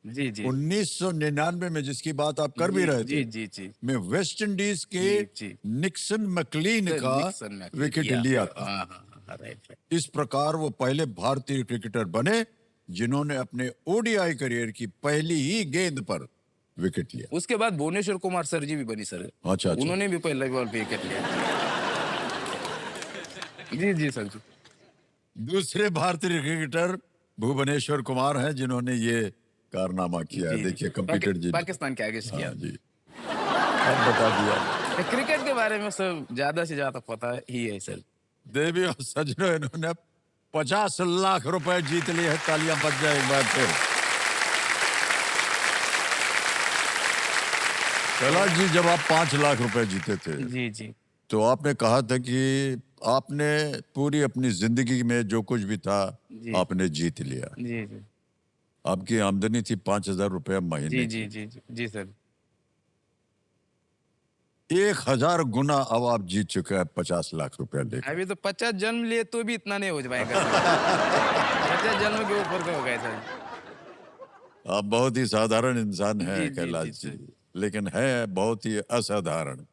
जी जी
1999 में, जिसकी बात आप कर भी रहे थे,
जी
में वेस्ट इंडीज के
जी।
निक्सन मैकलीन का विकेट लिया था।
राइट।
इस प्रकार वो पहले भारतीय क्रिकेटर बने जिन्होंने अपने ओडीआई करियर की पहली ही गेंद पर विकेट लिया।
उसके बाद भुवनेश्वर कुमार सर जी भी बनी सर।
अच्छा।
उन्होंने भी पहला बॉल पे विकेट लिया। जी जी सर जी।
दूसरे भारतीय क्रिकेटर भुवनेश्वर कुमार हैं जिन्होंने ये कारनामा किया।
जी,
देखिए कंप्यूटर जी,
पाकिस्तान के आगे से किया।
हाँ जी, अब बता दिया।
क्रिकेट के बारे में सब ज्यादा से ज्यादा पता ही है सर।
देवी और सजनों, इन्होंने 50 लाख रुपए जीत लिए हैं। तालियां बज जाए एक बार फिर। कैलाश जी, जब आप 5 लाख रुपए जीते थे,
जी जी
तो आपने कहा था कि आपने पूरी अपनी जिंदगी में जो कुछ भी था
जी।
आपने जीत लिया।
जी जी
आपकी आमदनी थी 5,000 रुपए महीने
जी
की।
जी जी जी जी सर।
1000 गुना अब आप जीत चुके हैं 50 लाख रुपया लेकर।
अभी तो 50 जन्म लिए तो भी इतना नहीं हो पाएगा सर। 50 जन्म के ऊपर तो हो गए सर।
आप बहुत ही साधारण इंसान हैं
जी, जी,
कैलाश
जी,
जी,
जी।
लेकिन है बहुत ही असाधारण।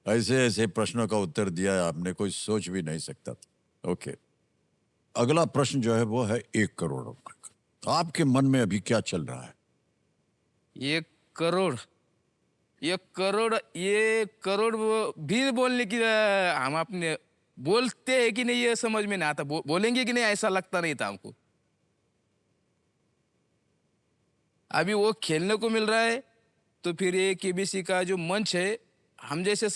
ऐसे ऐसे प्रश्नों का उत्तर दिया है आपने, कोई सोच भी नहीं सकता था। ओके, अगला प्रश्न जो है वो है 1 करोड़ रुपए का। तो आपके मन में अभी क्या चल रहा है?
1 करोड़, 1 करोड़, ये करोड़ वो भी बोलने की हम अपने बोलते हैं कि नहीं ये समझ में नहीं आता। बोलेंगे कि नहीं ऐसा लगता नहीं था हमको। अभी वो खेलने को मिल रहा है, तो फिर ये केबीसी का जो मंच है, हम जैसे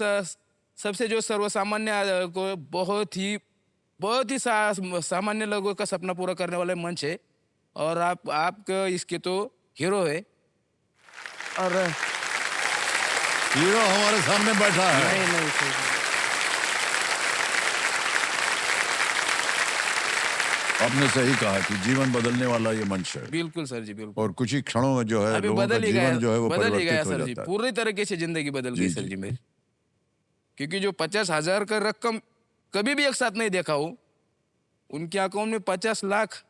सबसे जो सर्वसामान्य को बहुत ही सामान्य लोगों का सपना पूरा करने वाला मंच है। और आप इसके तो हीरो है। और
हीरो हमारे सामने बैठा है।
नहीं सर।
आपने सही कहा कि जीवन बदलने वाला ये मंच है,
बिल्कुल सर जी, बिल्कुल।
और कुछ ही क्षणों में जो है
अभी
लोगों का
बदल ही गया,
जीवन जो है वो
बदल ही गया
परिवर्तित हो
सर जी।
जाता है।
पूरी तरीके से जिंदगी बदल
जी,
गई सर
जी।
जी मेरी। क्योंकि जो 50,000 का रकम कभी भी एक साथ नहीं देखा हो, उनके अकाउंट में 50 लाख,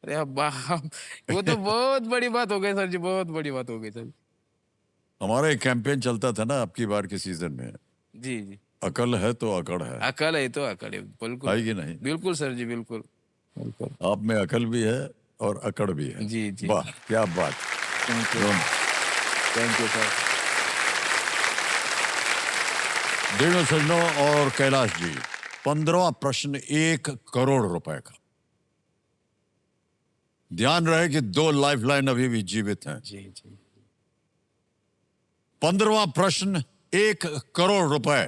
अरे बाप, वो तो बहुत बड़ी बात हो गई सर जी, बहुत बड़ी बात हो गई सर।
हमारा एक कैंपेन चलता था ना आपकी बार के सीजन में,
जी जी।
अकल है तो अकड़ है।
अकल है तो अकड़ है, बिल्कुल।
है कि नहीं?
बिल्कुल सर जी, बिल्कुल बिल्कुल।
आप में अकल भी है और अकड़ भी है।
जी जी।
वाह, क्या बात।
Thank you sir.
देवो सजनों और कैलाश जी, 15वां प्रश्न 1 करोड़ रुपए का। ध्यान रहे कि 2 लाइफलाइन अभी भी जीवित हैं।
जी जी।
15वां प्रश्न 1 करोड़ रुपए।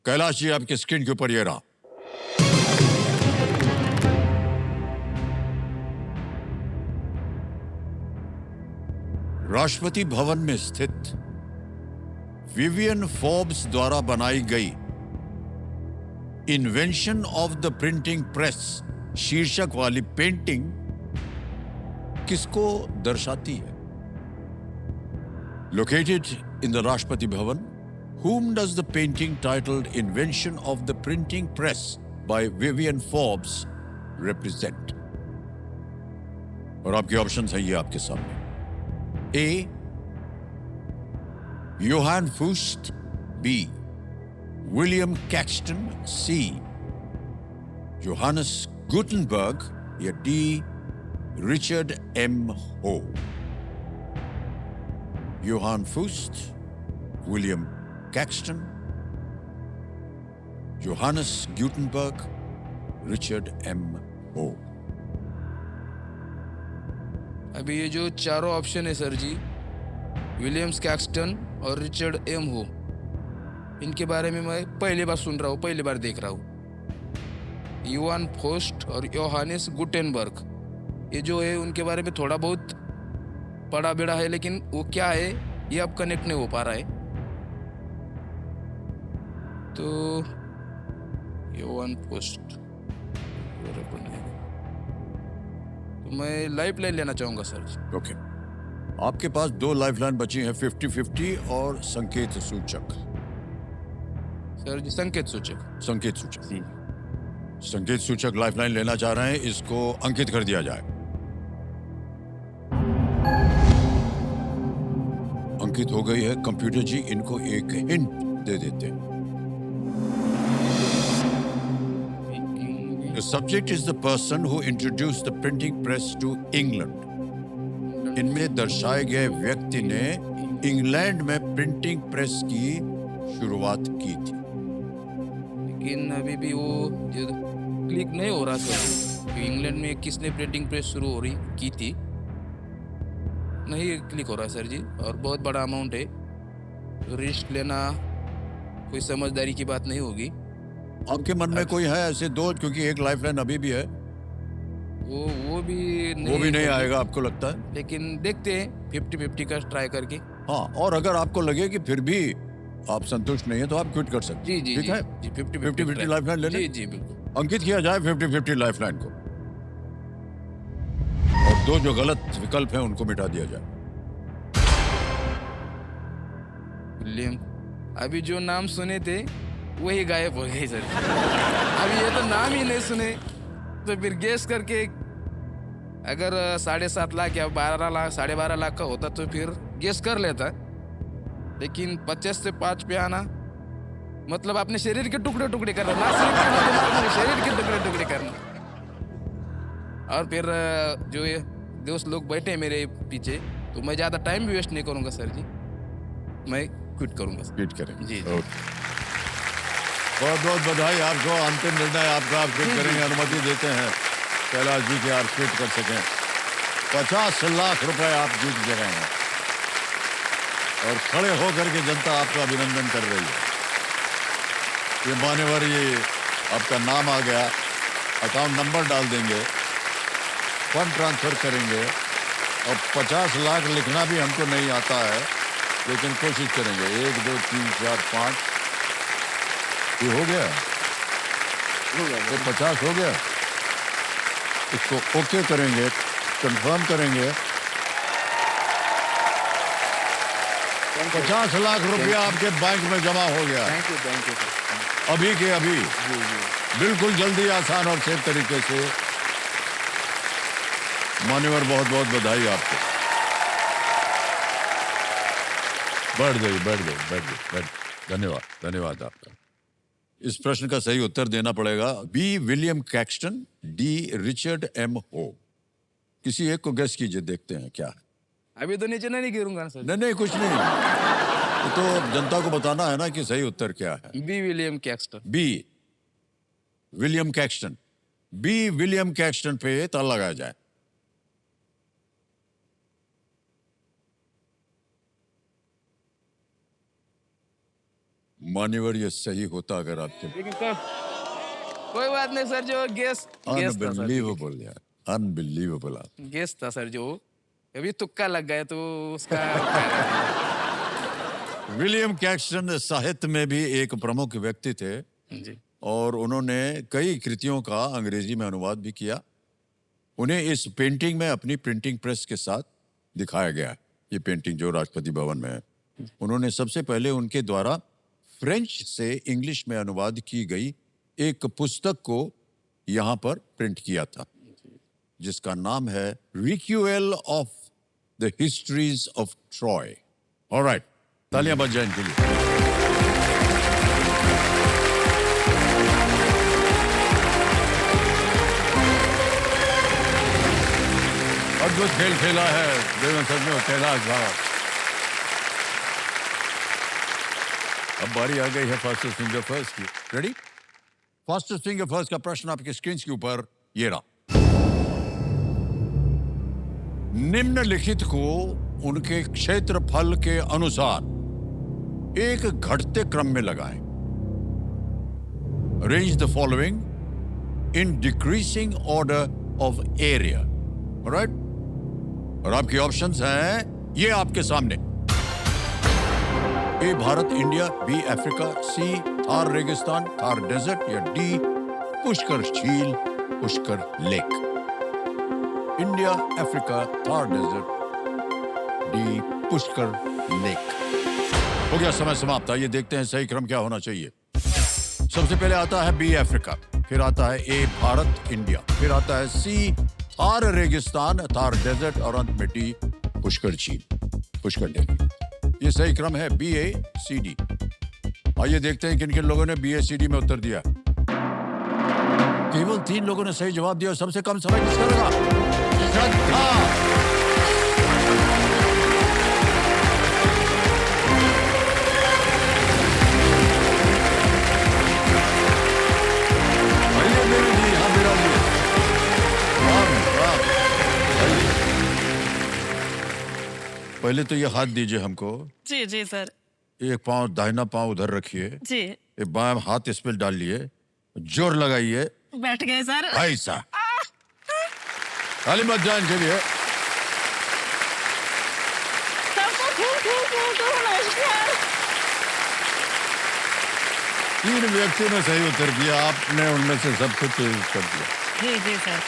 कैलाश जी, आपकी स्क्रीन के ऊपर ये रहा। राष्ट्रपति भवन में स्थित विवियन फोर्ब्स द्वारा बनाई गई invention of the printing press शीर्षक वाली पेंटिंग किसको दर्शाती है? Located in the Rashtrapati Bhavan, whom does the painting titled Invention of the Printing Press by Vivian Forbes represent? और आपके ऑप्शंस हैं ये आपके सामने। A. Johann Fust. B. William Caxton. C. Johannes Gutenberg. या D. Richard M. Ho. Johann Fust, William Caxton, Johannes Gutenberg, Richard M. Ho.
अभी ये जो चारों ऑप्शन है सर जी, विलियम्स कैक्सटन और रिचर्ड एम हो, इनके बारे में मैं पहली बार सुन रहा हूँ, पहली बार देख रहा हूँ। योहान फोस्ट और योहानिस गुटेनबर्ग, ये जो है उनके बारे में थोड़ा बहुत पढ़ा बेड़ा है, लेकिन वो क्या है ये अब कनेक्ट नहीं हो पा रहा है। तो योहान फोस्ट, तो मैं लाइफ लाइन लेना चाहूंगा सर जी।
ओके, आपके पास 2 लाइफलाइन बची हैं, 50-50 और संकेत सूचक।
सर जी संकेत सूचक।
संकेत सूचक, संकेत सूचक लाइफलाइन लेना चाह रहे हैं, इसको अंकित कर दिया जाए। अंकित हो गई है। कंप्यूटर जी इनको एक हिंट दे देते हैं। The subject is the person who introduced the printing press to England. इनमें दर्शाए गए व्यक्ति ने इंग्लैंड में प्रिंटिंग प्रेस की शुरुआत की थी।
लेकिन अभी भी वो क्लिक नहीं हो रहा सर, इंग्लैंड में किसने प्रिंटिंग प्रेस शुरू हो रही की थी, नहीं क्लिक हो रहा सर जी। और बहुत बड़ा अमाउंट है, तो रिस्क लेना कोई समझदारी की बात नहीं होगी।
आपके मन में कोई है ऐसे 2, क्योंकि एक लाइफलाइन अभी भी है।
वो भी नहीं
आएगा आपको लगता है?
लेकिन देखते हैं 50-50 का ट्राई करके।
हाँ, और अगर आपको लगे कि फिर भी आप संतुष्ट नहीं है तो आप क्विट कर सकते
जी जी
ठीक है?
जी 50-50
लाइफलाइन ले लें।
जी जी बिल्कुल।
अंकित किया जाए 50-50 लाइफलाइन को, और 2 जो गलत विकल्प हैं उनको मिटा दिया जाए।
विलियम, अभी जो नाम सुने थे वही गायब हो गए सर। अभी ये तो नाम ही नहीं सुने, तो फिर गेस करके अगर 7.5 लाख या 12 लाख 12.5 लाख का होता तो फिर गेस कर लेता, लेकिन 50 से 5 पे आना मतलब अपने शरीर के टुकड़े टुकड़े करना, ना सिर्फ अपने शरीर के टुकड़े टुकड़े करना। और फिर जो ये दोस्त लोग बैठे हैं मेरे पीछे, तो मैं ज़्यादा टाइम भी वेस्ट नहीं करूँगा सर जी, मैं क्विट करूँगा।
क्विट करेंगे
जी।
बहुत बहुत बधाई आपको, अंतिम निर्णय आपका, आप क्विट करेंगे, अनुमति देते हैं कैलाश जी के आप क्विट कर सकें। 50 लाख रुपए आप जीत गए हैं और खड़े होकर के जनता आपका अभिनंदन कर रही है। ये मान्यवर, ये आपका नाम आ गया, अकाउंट नंबर डाल देंगे, फंड ट्रांसफर करेंगे, और 50 लाख लिखना भी हमको नहीं आता है, लेकिन कोशिश करेंगे। 1 2 3 4 5 ये हो गया, तो 50 हो गया। इसको ओके करेंगे, कंफर्म करेंगे। 50 लाख रुपया आपके बैंक में जमा हो गया।
Thank you sir.
अभी के अभी, बिल्कुल जल्दी, आसान और सेफ तरीके से। मान्यवर, बहुत बहुत बधाई आपको। बढ़ गई। धन्यवाद, धन्यवाद आपका। इस प्रश्न का सही उत्तर देना पड़ेगा B William Caxton, D Richard M हो। किसी एक को गेस कीजिए, देखते हैं क्या है।
अभी तो नीचे नहीं गिरूंगा सर।
नहीं, कुछ नहीं, तो जनता को बताना है ना कि सही उत्तर क्या है।
B William Caxton.
B William Caxton, B William Caxton पे ताला लगाया जाए। मान्यवर, ये सही होता अगर आपके।
लेकिन कोई बात नहीं सर, जो गेस था सर।
अनबिलीवेबल यार, अनबिलीवेबल।
गेस था सर जो, अभी तुक्का लग गया तो उसका
विलियम कैक्सटन साहित्य में भी एक प्रमुख व्यक्ति थे
जी
और उन्होंने कई कृतियों का अंग्रेजी में अनुवाद भी किया। उन्हें इस पेंटिंग में अपनी प्रिंटिंग प्रेस के साथ दिखाया गया है। ये पेंटिंग जो राष्ट्रपति भवन में है, उन्होंने सबसे पहले उनके द्वारा फ्रेंच से इंग्लिश में अनुवाद की गई एक पुस्तक को यहाँ पर प्रिंट किया था, जिसका नाम है Recuyell of the histories of Troy. Alright, तालियां बज जाएं इनके लिए। अद्भुत खेल खेला है देवेंद्र सर ने, कैलाश भाव। अब बारी आ गई है फास्टेस्ट फिंगर फर्स्ट की। रेडी? फास्टेस्ट फिंगर फर्स्ट का प्रश्न आपके स्क्रीन के ऊपर ये रहा। निम्नलिखित को उनके क्षेत्रफल के अनुसार एक घटते क्रम में लगाएं। Arrange the following in decreasing order of area. Alright, और आपके ऑप्शंस हैं ये आपके सामने। A Bharat India, B Africa, C Thar रेगिस्तान थार डेजर्ट, या डी पुष्कर झील Pushkar lake. India, Africa, Thar desert, D Pushkar lake. हो गया समय समाप्त। ये देखते हैं सही क्रम क्या होना चाहिए। सबसे पहले आता है बी अफ्रीका, फिर आता है ए भारत इंडिया, फिर आता है सी थार रेगिस्तान थार डेजर्ट, और अंत में डी पुष्कर झील पुष्कर लेक। ये सही क्रम है बी ए सी डी। आइए देखते हैं किन किन लोगों ने बी ए सी डी में उत्तर दिया। केवल 3 लोगों ने सही जवाब दिया। सबसे कम समय किसका लगा? श्रद्धा। आइए मेरी जी, हाँ मेरा जी। पहले तो ये हाथ दीजिए हमको।
जी जी सर।
एक पांव, दाहिना पांव उधर रखिए,
जी
एक बायां हाथ इस पे डालिए, जोर लगाइए।
बैठ गए सर।
ऐसा ताली मत जान के लिए।
सबको खूब नमस्कार।
3 व्यक्तियों ने सही उत्तर दिया, आपने उनमें से सब कुछ कर दिया।
जी जी सर।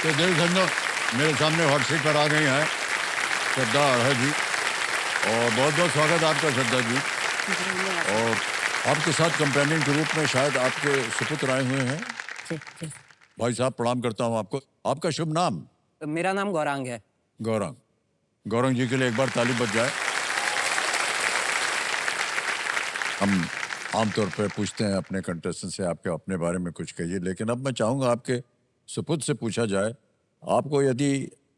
तो देख समझो मेरे सामने हॉट सीट पर आ गई हैं श्रद्धा है जी, और बहुत बहुत स्वागत है आपका श्रद्धा जी। और आपके साथ कंपेनियन के रूप में शायद आपके सुपुत्र आए हुए हैं। भाई साहब प्रणाम करता हूं आपको। आपका शुभ नाम?
मेरा नाम गौरांग है।
गौरंग। गौरंग जी के लिए एक बार ताली बज जाए। हम आमतौर पर पूछते हैं अपने कंटेस्टेंट से आपके अपने बारे में कुछ कहिए, लेकिन अब मैं चाहूंगा आपके सुपुत्र से पूछा जाए। आपको यदि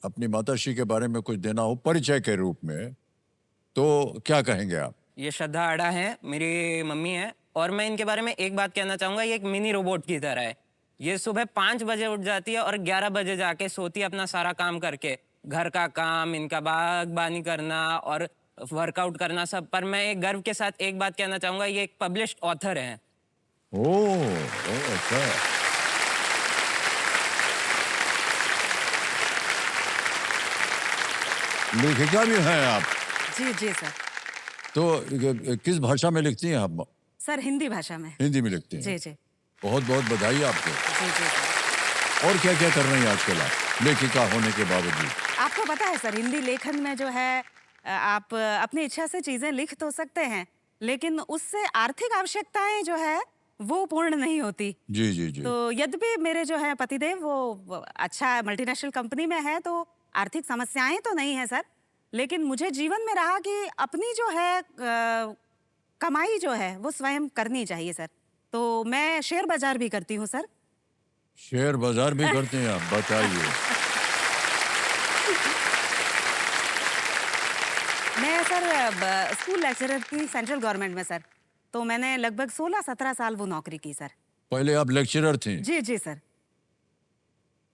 अपनी माताश्री के बारे में कुछ देना हो परिचय के रूप में, तो क्या कहेंगे आप?
ये श्रद्धा आड़ा है, मेरी मम्मी है, और मैं इनके बारे में एक बात कहना चाहूंगा, ये एक मिनी रोबोट की तरह है। ये सुबह 5 बजे उठ जाती है और 11 बजे जाके सोती है, अपना सारा काम करके, घर का काम, इनका बागबानी करना और वर्कआउट करना सब। पर मैं एक गर्व के साथ एक बात कहना चाहूंगा, ये एक पब्लिश्ड ऑथर है।
ओह अच्छा। लेखिका भी हैं आप?
जी जी सर।
तो किस भाषा में लिखती हैं आप?
सर हिंदी भाषा में।
हिंदी में लिखती हैं?
जी जी।
बहुत बहुत बधाई आपको।
जी जी सर।
और क्या क्या कर रही हैं आजकल आप लेखिका होने के बावजूद?
आपको पता है सर, हिंदी लेखन में जो है आप अपनी इच्छा से चीजें लिख तो सकते हैं, लेकिन उससे आर्थिक आवश्यकताएं जो है वो पूर्ण नहीं होती।
जी जी जी।
तो यद्यपि मेरे जो है पतिदेव वो अच्छा मल्टीनेशनल कंपनी में है, तो आर्थिक समस्याएं तो नहीं है सर, लेकिन मुझे जीवन में रहा कि अपनी जो है कमाई जो है वो स्वयं करनी चाहिए सर। तो मैं शेयर बाजार भी करती हूँ सर।
शेयर बाजार भी करते हैं आप? बताइए।
मैं सर स्कूल लेक्चरर थी सेंट्रल गवर्नमेंट में सर, तो मैंने लगभग 16-17 साल वो नौकरी की सर।
पहले आप लेक्चरर थे?
जी जी सर।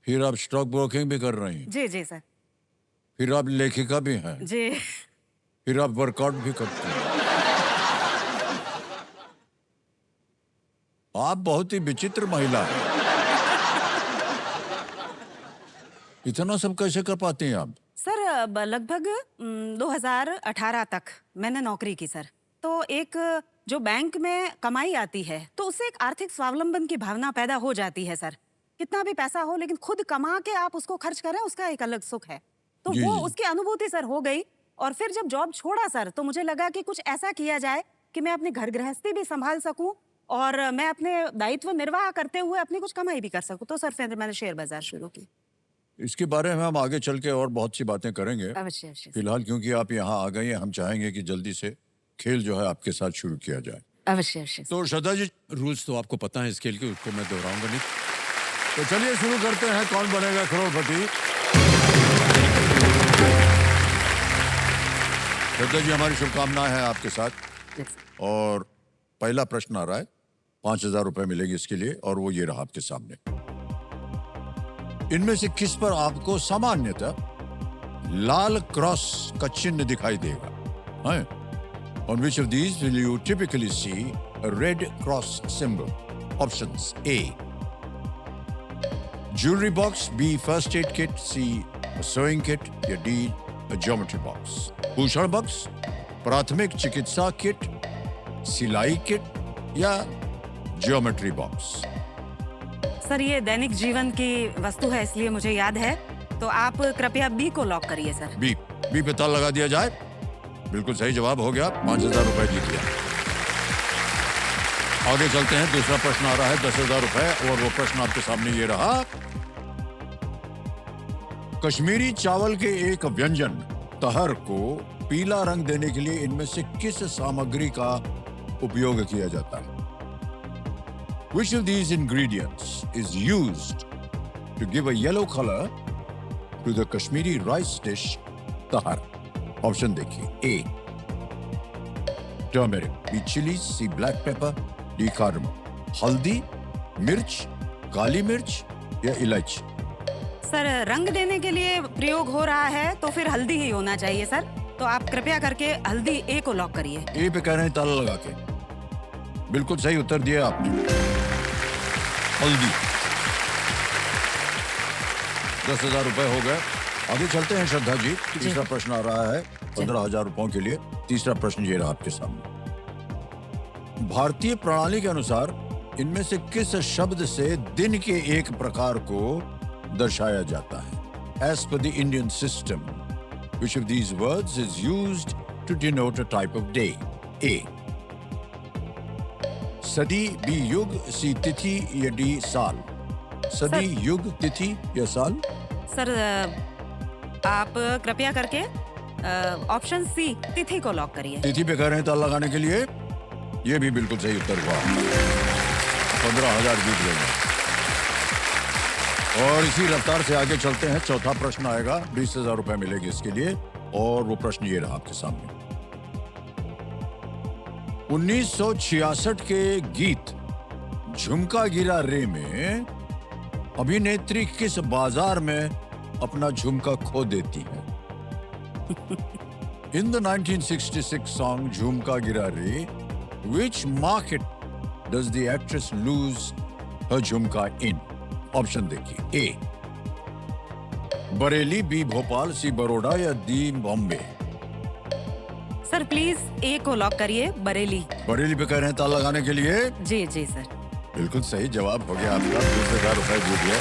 फिर आप स्टॉक ब्रोकिंग भी कर रही हैं?
जी जी सर।
फिर आप लेखिका भी हैं?
जी।
फिर आप वर्कआउट भी करते हैं? आप बहुत ही विचित्र महिला हैं। इतना सब कैसे कर पाती हैं आप?
सर लगभग 2018 तक मैंने नौकरी की सर। तो एक जो बैंक में कमाई आती है तो उससे एक आर्थिक स्वावलंबन की भावना पैदा हो जाती है सर। कितना भी पैसा हो लेकिन खुद कमा के आप उसको खर्च करें उसका एक अलग सुख है। तो
जी,
वो
जी।
उसकी अनुभूति सर हो गई। और फिर जब जॉब छोड़ा सर तो मुझे लगा कि कुछ ऐसा किया जाए कि मैं अपनी घर गृहस्थी भी संभाल सकूं और मैं अपने दायित्व निर्वाह करते हुए अपनी कुछ कमाई भी कर सकूं। तो सर फिर मैंने शेयर बाजार शुरू की।
इसके बारे में हम आगे चल के और बहुत सी बातें करेंगे।
अवश्य अवश्य सर।
फिलहाल क्योंकि आप यहाँ आ गई हैं, हम चाहेंगे कि जल्दी से खेल जो है आपके साथ शुरू किया जाए।
अवश्य अवश्य सर।
तो श्रद्धा जी, रूल्स तो आपको पता है इस खेल के, उसको मैं दोहराऊंगा नहीं। तो चलिए शुरू करते हैं, कौन बनेगा करोड़पति। श्रद्धा जी, हमारी शुभकामनाएं हैं आपके साथ।
Yes, sir.
और पहला प्रश्न आ रहा है, 5,000 रुपए मिलेंगे इसके लिए, और वो ये रहा आपके सामने। इनमें से किस पर आपको सामान्यतः लाल क्रॉस का चिन्ह दिखाई देगा? On which of these will you typically see a red cross symbol? Options: A, jewelry box; B, first aid kit; C, a sewing kit; या D, a geometry box. Bhushan box, प्राथमिक चिकित्सा किट, सिलाई kit या geometry box?
Sir ये दैनिक जीवन की वस्तु है इसलिए मुझे याद है। तो आप कृपया बी को लॉक करिए सर।
बी पे ताला लगा दिया जाए। बिल्कुल सही जवाब हो गया, 5,000 रुपए जीत लिया। आगे चलते हैं, दूसरा प्रश्न आ रहा है 10,000 रुपए, और वो प्रश्न आपके सामने ये रहा। कश्मीरी चावल के एक व्यंजन तहर को पीला रंग देने के लिए इनमें से किस सामग्री का उपयोग किया जाता है? Which of these ingredients is used to give a yellow color to the Kashmiri rice dish tahar? Option देखिए। A, turmeric; B, chili; C, black pepper; D, cardamom. हल्दी, मिर्च, काली मिर्च या इलायची?
सर रंग देने के लिए प्रयोग हो रहा है तो फिर हल्दी ही होना चाहिए सर। तो आप कृपया करके हल्दी ए को लॉक करिए।
ए पे कह रहे हैं ताला लगा के। बिल्कुल सही उत्तर दिया आपने, हल्दी। 10,000 रुपए हो गए। आगे चलते हैं श्रद्धा जी। तीसरा प्रश्न आ रहा है 15,000 रुपयों के लिए। तीसरा प्रश्न ये रहा आपके सामने। भारतीय प्रणाली के अनुसार इनमें से किस शब्द से दिन के एक प्रकार को दर्शाया जाता है? As per the Indian system, which of these words is used to denote a type of day? A, सदी; B, युग; C, तिथि या D, साल? सदी, युग, तिथि या साल?
सर आप कृपया करके ऑप्शन सी तिथि को लॉक करिए।
तिथि पे कह रहे हैं ताला लगाने के लिए। ये भी बिल्कुल सही उत्तर हुआ। 15,000 जीत लेंगे। और इसी रफ्तार से आगे चलते हैं। चौथा प्रश्न आएगा, 20,000 रुपए मिलेंगे इसके लिए, और वो प्रश्न ये रहा आपके सामने। 1966 के गीत झुमका गिरा रे में अभिनेत्री किस बाजार में अपना झुमका खो देती है? In the 1966 song Jhumka Gira Re, which market does the actress lose her झुमका in? ऑप्शन देखिए। ए, बरेली; बी, भोपाल; सी, बड़ौदा या डी, बॉम्बे?
सर प्लीज ए को लॉक करिए, बरेली।
बरेली पे कह रहे हैं ताला लगाने के लिए।
जी जी सर।
बिल्कुल सही जवाब हो गया आपका। 20,000 रुपए जीत गए।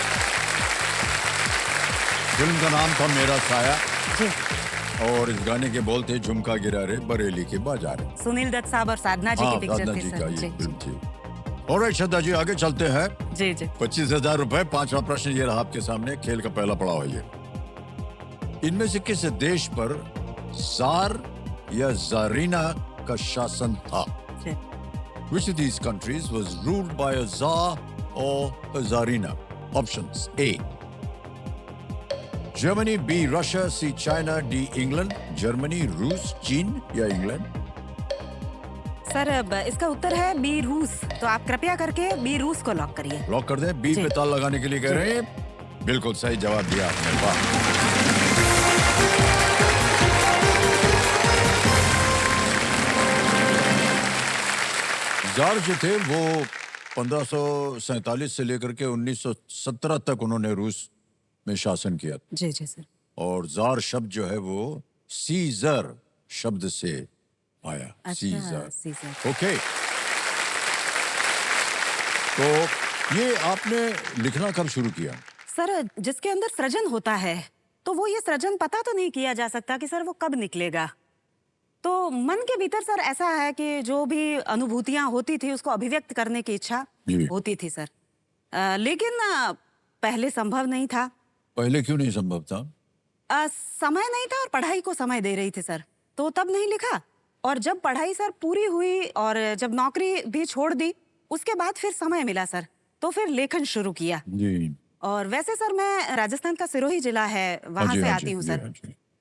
फिल्म का नाम था मेरा साया,
जी।
और इस गाने के बोल थे झुमका गिरा रे बरेली के बाजार।
सुनील दत्त साहब और साधना जी
हाँ,
की पिक्चर
साधना
थी
जी
सर।
का
जी
ये फिल्म थी। और श्रद्धा जी, आगे चलते हैं।
जी जी।
25,000 रुपए। पांचवा प्रश्न ये रहा आपके सामने। खेल का पहला पड़ाव है ये। इनमें से किस देश पर जार या जारीना का शासन था?
जी।
Which of these countries was ruled by a czar or a czarina? Options: A, Germany; B, Russia; C, China; D, England? Germany, रूस, चीन या इंग्लैंड?
सर इसका उत्तर है बी, रूस। तो आप कृपया करके बी, रूस को लॉक करिए।
लॉक कर दें। बी पे ताला लगाने के लिए कह रहे हैं। बिल्कुल सही जवाब दिया आपने। वाह। जार जो थे वो 1547 से लेकर के 1917 तक उन्होंने रूस में शासन किया।
जी जी सर।
और जार शब्द जो है वो सीजर शब्द से आया। सीजर।
सीजर।
ओके, तो ये आपने लिखना कब शुरू किया?
सर जिसके अंदर सृजन होता है तो वो ये सृजन पता तो नहीं किया जा सकता कि सर वो कब निकलेगा। तो मन के भीतर सर ऐसा है कि जो भी अनुभूतियां होती थी उसको अभिव्यक्त करने की इच्छा
जी।
होती थी सर। लेकिन पहले संभव नहीं था।
पहले क्यों नहीं संभव था?
समय नहीं था और पढ़ाई को समय दे रही थी सर, तो तब नहीं लिखा। और जब पढ़ाई सर पूरी हुई और जब नौकरी भी छोड़ दी उसके बाद फिर समय मिला सर, तो फिर लेखन शुरू किया।
जी।
और वैसे सर मैं राजस्थान का सिरोही जिला है वहां से आती हूँ सर।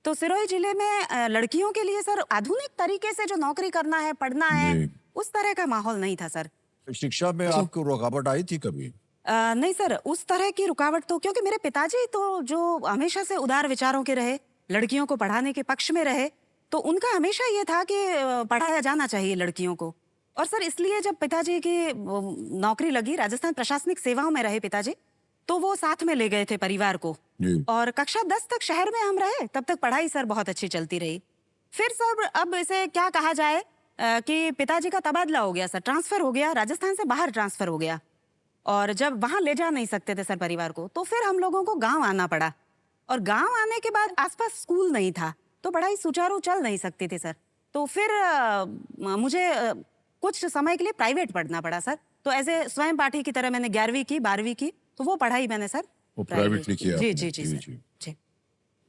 तो सिरोही जिले में लड़कियों के लिए सर आधुनिक तरीके से जो नौकरी करना है, पढ़ना है, उस तरह का माहौल नहीं था सर।
शिक्षा में आपको रुकावट आई थी कभी?
नहीं सर, उस तरह की रुकावट तो, क्योंकि मेरे पिताजी तो जो हमेशा से उदार विचारों के रहे, लड़कियों को पढ़ाने के पक्ष में रहे, तो उनका हमेशा ये था कि पढ़ाया जाना चाहिए लड़कियों को। और सर इसलिए जब पिताजी की नौकरी लगी, राजस्थान प्रशासनिक सेवाओं में रहे पिताजी, तो वो साथ में ले गए थे परिवार को। और कक्षा 10 तक शहर में हम रहे, तब तक पढ़ाई सर बहुत अच्छी चलती रही। फिर सर अब इसे क्या कहा जाए कि पिताजी का तबादला हो गया सर, ट्रांसफर हो गया, राजस्थान से बाहर ट्रांसफर हो गया। और जब वहां ले जा नहीं सकते थे सर परिवार को, तो फिर हम लोगों को गांव आना पड़ा। और गांव आने के बाद आसपास स्कूल नहीं था, तो पढ़ाई सुचारू चल नहीं सकती थी सर। तो फिर मुझे कुछ समय के लिए प्राइवेट पढ़ना पड़ा सर। तो ऐसे स्वयं पाठी की तरह मैंने 11वीं की, 12वीं की, तो वो पढ़ाई मैंने सर
वो प्राइवेटली किया।
जी जी जी जी जी।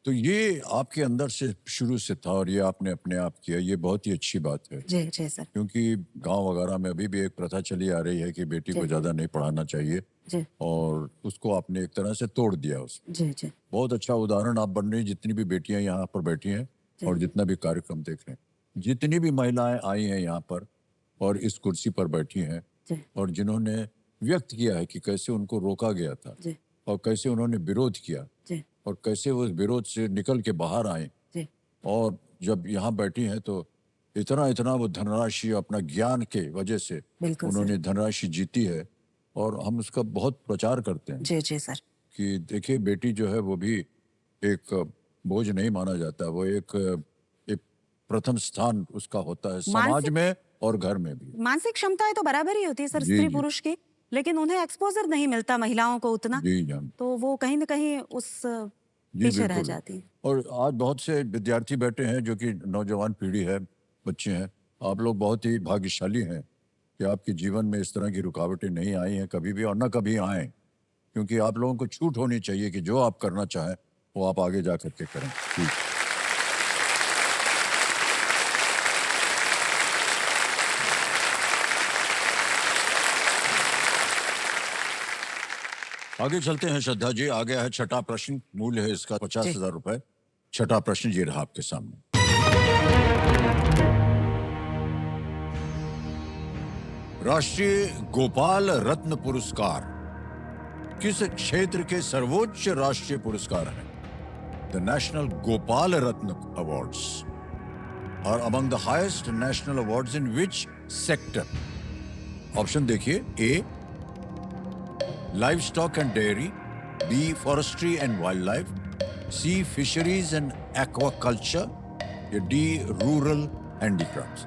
तो ये आपके अंदर से शुरू से था और ये आपने अपने आप किया, ये बहुत ही अच्छी बात है।
जी जी सर।
क्योंकि गांव वगैरह में अभी भी एक प्रथा चली आ रही है कि बेटी को ज्यादा नहीं पढ़ाना चाहिए
जी।
और उसको आपने एक तरह से तोड़ दिया उसको।
जी जी।
बहुत अच्छा उदाहरण आप बन रही हैं, जितनी भी बेटियां यहाँ पर बैठी हैं और जितना भी कार्यक्रम देख रहे हैं, जितनी भी महिलाएं आई हैं यहाँ पर और इस कुर्सी पर बैठी हैं और जिन्होंने व्यक्त किया है कि कैसे उनको रोका गया था और कैसे उन्होंने विरोध किया और कैसे वो विरोध से निकल के बाहर आए, और जब यहाँ बैठी हैं तो इतना वो धनराशि अपना ज्ञान के वजह से उन्होंने धनराशि जीती है और हम उसका बहुत प्रचार करते हैं।
जी जी सर।
कि देखिए बेटी जो है वो भी एक बोझ नहीं माना जाता, वो एक प्रथम स्थान उसका होता है समाज में और घर में भी।
मानसिक क्षमताएं तो बराबर ही होती है सर स्त्री पुरुष की, लेकिन उन्हें एक्सपोजर नहीं मिलता महिलाओं को उतना, तो वो कहीं न कहीं उस पीछे रह जाती है।
और आज बहुत से विद्यार्थी बैठे हैं जो कि नौजवान पीढ़ी है, बच्चे हैं, आप लोग बहुत ही भाग्यशाली हैं कि आपके जीवन में इस तरह की रुकावटें नहीं आई हैं कभी भी और न कभी आए, क्योंकि आप लोगों को छूट होनी चाहिए कि जो आप करना चाहें वो आप आगे जा करके करें। आगे चलते हैं श्रद्धा जी। आ गया है छठा प्रश्न, मूल्य है इसका 50,000 रुपए। छठा प्रश्न ये रहा आपके सामने। राष्ट्रीय गोपाल रत्न पुरस्कार किस क्षेत्र के सर्वोच्च राष्ट्रीय पुरस्कार हैं? The national Gopal Ratna awards are among the highest national awards in which sector? Option देखिए, A livestock and dairy, B forestry and wildlife, C fisheries and aquaculture, या D rural handicrafts।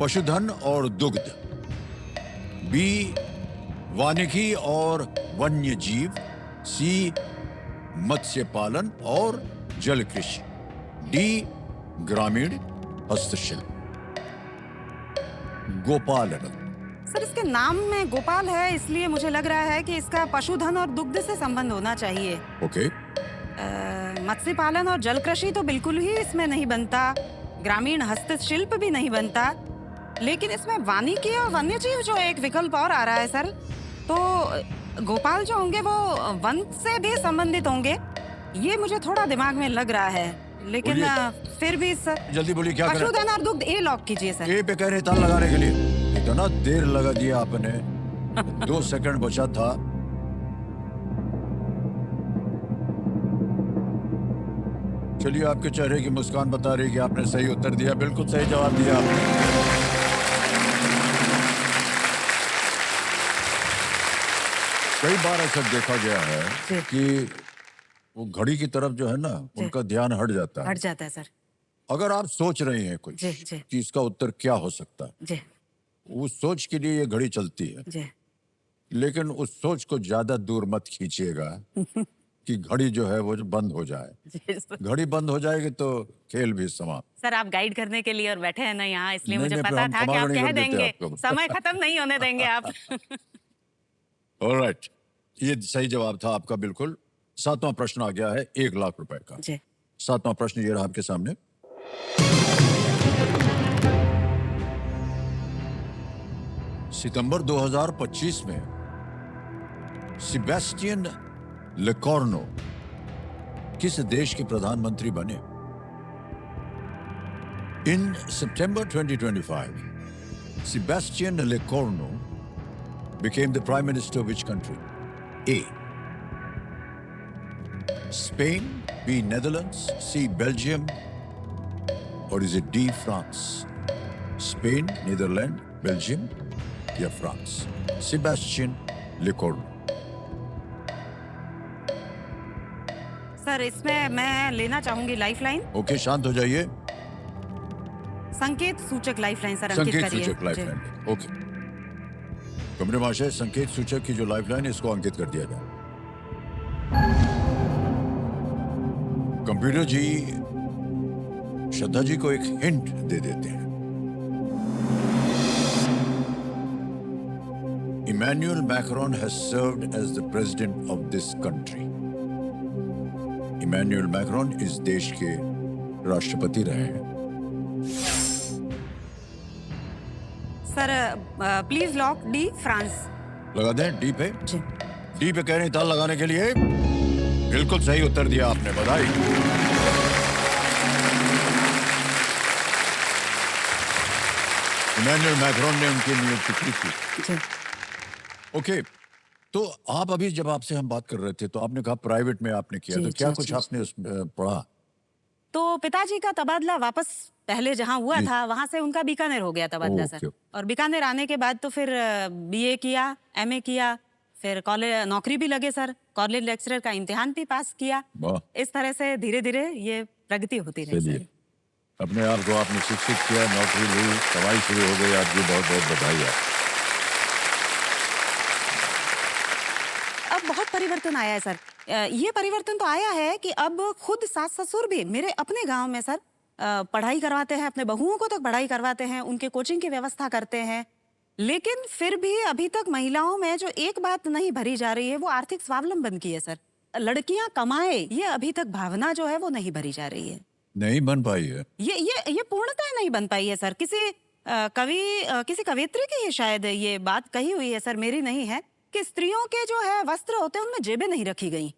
पशुधन और दुग्ध, B वानिकी और वन्य जीव, C मत्स्य पालन और जल कृषि, D ग्रामीण हस्तशिल्प। गोपाल रत्न
सर इसके नाम में गोपाल है, इसलिए मुझे लग रहा है कि इसका पशुधन और दुग्ध से संबंध होना चाहिए।
ओके।
मत्स्य पालन और जल कृषि तो बिल्कुल ही इसमें नहीं बनता, ग्रामीण हस्तशिल्प भी नहीं बनता, लेकिन इसमें वानिकी और वन्यजीव जो एक विकल्प और आ रहा है सर, तो गोपाल जो होंगे वो वन से भी संबंधित होंगे, ये मुझे थोड़ा दिमाग में लग रहा है, लेकिन फिर भी सर
जल्दी बोलिए क्या करें?
पशुधन और दुग्ध ए लॉक कीजिए सर।
ए पे कह रहे ताल लगाने के लिए, इतना देर लगा दिया आपने, 2 सेकंड बचा था। चलिए, आपके चेहरे की मुस्कान बता रही कि आपने सही उत्तर दिया, बिल्कुल सही जवाब दिया आपने। कई बार ऐसा देखा गया है कि वो घड़ी की तरफ जो है ना उनका ध्यान हट जाता है।
हट जाता है सर।
अगर आप सोच रहे हैं कुछ
जी जी
कि इसका उत्तर क्या हो सकता है,
जी
उस सोच के लिए ये घड़ी चलती है,
जी
लेकिन उस सोच को ज्यादा दूर मत खींचिएगा कि घड़ी जो है वो बंद हो जाए।
जी सर।
घड़ी बंद हो जाएगी तो खेल भी समाप्त।
सर आप गाइड करने के लिए और बैठे हैं ना यहाँ, इसलिए
नहीं,
मुझे
नहीं, फिर
पता
हम
था कि
क्षमा
आप
नहीं
कह
कर देते
देंगे,
आपको।
समय खत्म नहीं होने देंगे आप।
ऑलराइट, ये सही जवाब था आपका बिल्कुल। 7वां प्रश्न आ गया है 1 लाख रुपए का।
जी
7वां प्रश्न ये रहा आपके सामने। सितंबर 2025 में सेबेस्टियन लेकोर्नो किस देश के प्रधानमंत्री बने? इन सितंबर 2025, Sebastian लेकोर्नो became the prime minister of which country? A. Spain, B. Netherlands, C. Belgium, or is it D. France? Spain, Netherlands, Belgium, या फ्रांस? सेबेस्टियन लेकोर्नो।
सर इसमें मैं लेना चाहूंगी लाइफलाइन,
ओके, शांत हो जाइए।
संकेत सूचक लाइफलाइन सर अंकित
संकेत
करिए।
सूचक लाइफलाइन, ओके। कमरे महाशय, संकेत सूचक की जो लाइफलाइन है इसको अंकित कर दिया जाए। कंप्यूटर जी श्रद्धा जी को एक हिंट दे देते हैं। Emmanuel Macron has served as the president of this country. Emmanuel Macron इस देश के राष्ट्रपति रहे हैं।
Sir please lock D France.
लगा दें डी पे?
जी
डी पे कह रहे हैं ताल लगाने के लिए। बिल्कुल सही उत्तर दिया आपने, बधाई। इमैनुअल मैक्रोन ने उनकी नियुक्ति की थी।
जी
ओके, तो आप अभी जब आपसे हम बात कर रहे थे तो आपने कहा प्राइवेट में आपने किया,
जी,
तो क्या
जी,
कुछ
जी,
आपने उसमें पढ़ा?
तो पिताजी का तबादला वापस पहले जहां हुआ
जी।
था वहां से उनका बीकानेर हो गया तबादला
ओके।
सर। और बीकानेर आने के बाद तो फिर बीए किया, एमए किया, फिर कॉलेज नौकरी भी लगे सर, कॉलेज लेक्चरर का इम्तिहान भी पास किया।
वाह,
इस तरह से धीरे धीरे ये प्रगति होती रही
चलिए,
सर।
अपने आप को आपने शिक्षित किया, नौकरी ली, कमाई शुरू हो गई, आपकी बहुत बहुत बधाई है।
अब बहुत परिवर्तन आया है सर। ये परिवर्तन तो आया है कि अब खुद सास ससुर भी मेरे अपने गांव में सर पढ़ाई करवाते हैं, अपने बहुओं को तक पढ़ाई करवाते हैं, उनके कोचिंग की व्यवस्था करते हैं। लेकिन फिर भी अभी तक महिलाओं में जो एक बात नहीं भरी जा रही है वो आर्थिक स्वावलंबन की है सर। लड़कियां कमाए, ये अभी तक भावना जो है वो नहीं भरी जा रही है,
नहीं बन पाई है।
ये पूर्णतः नहीं बन पाई है सर। किसी कवियत्री की ये शायद ये बात कही हुई है सर, मेरी नहीं है, कि स्त्रियों के जो है वस्त्र होते हैं उनमें जेबें नहीं रखी गई,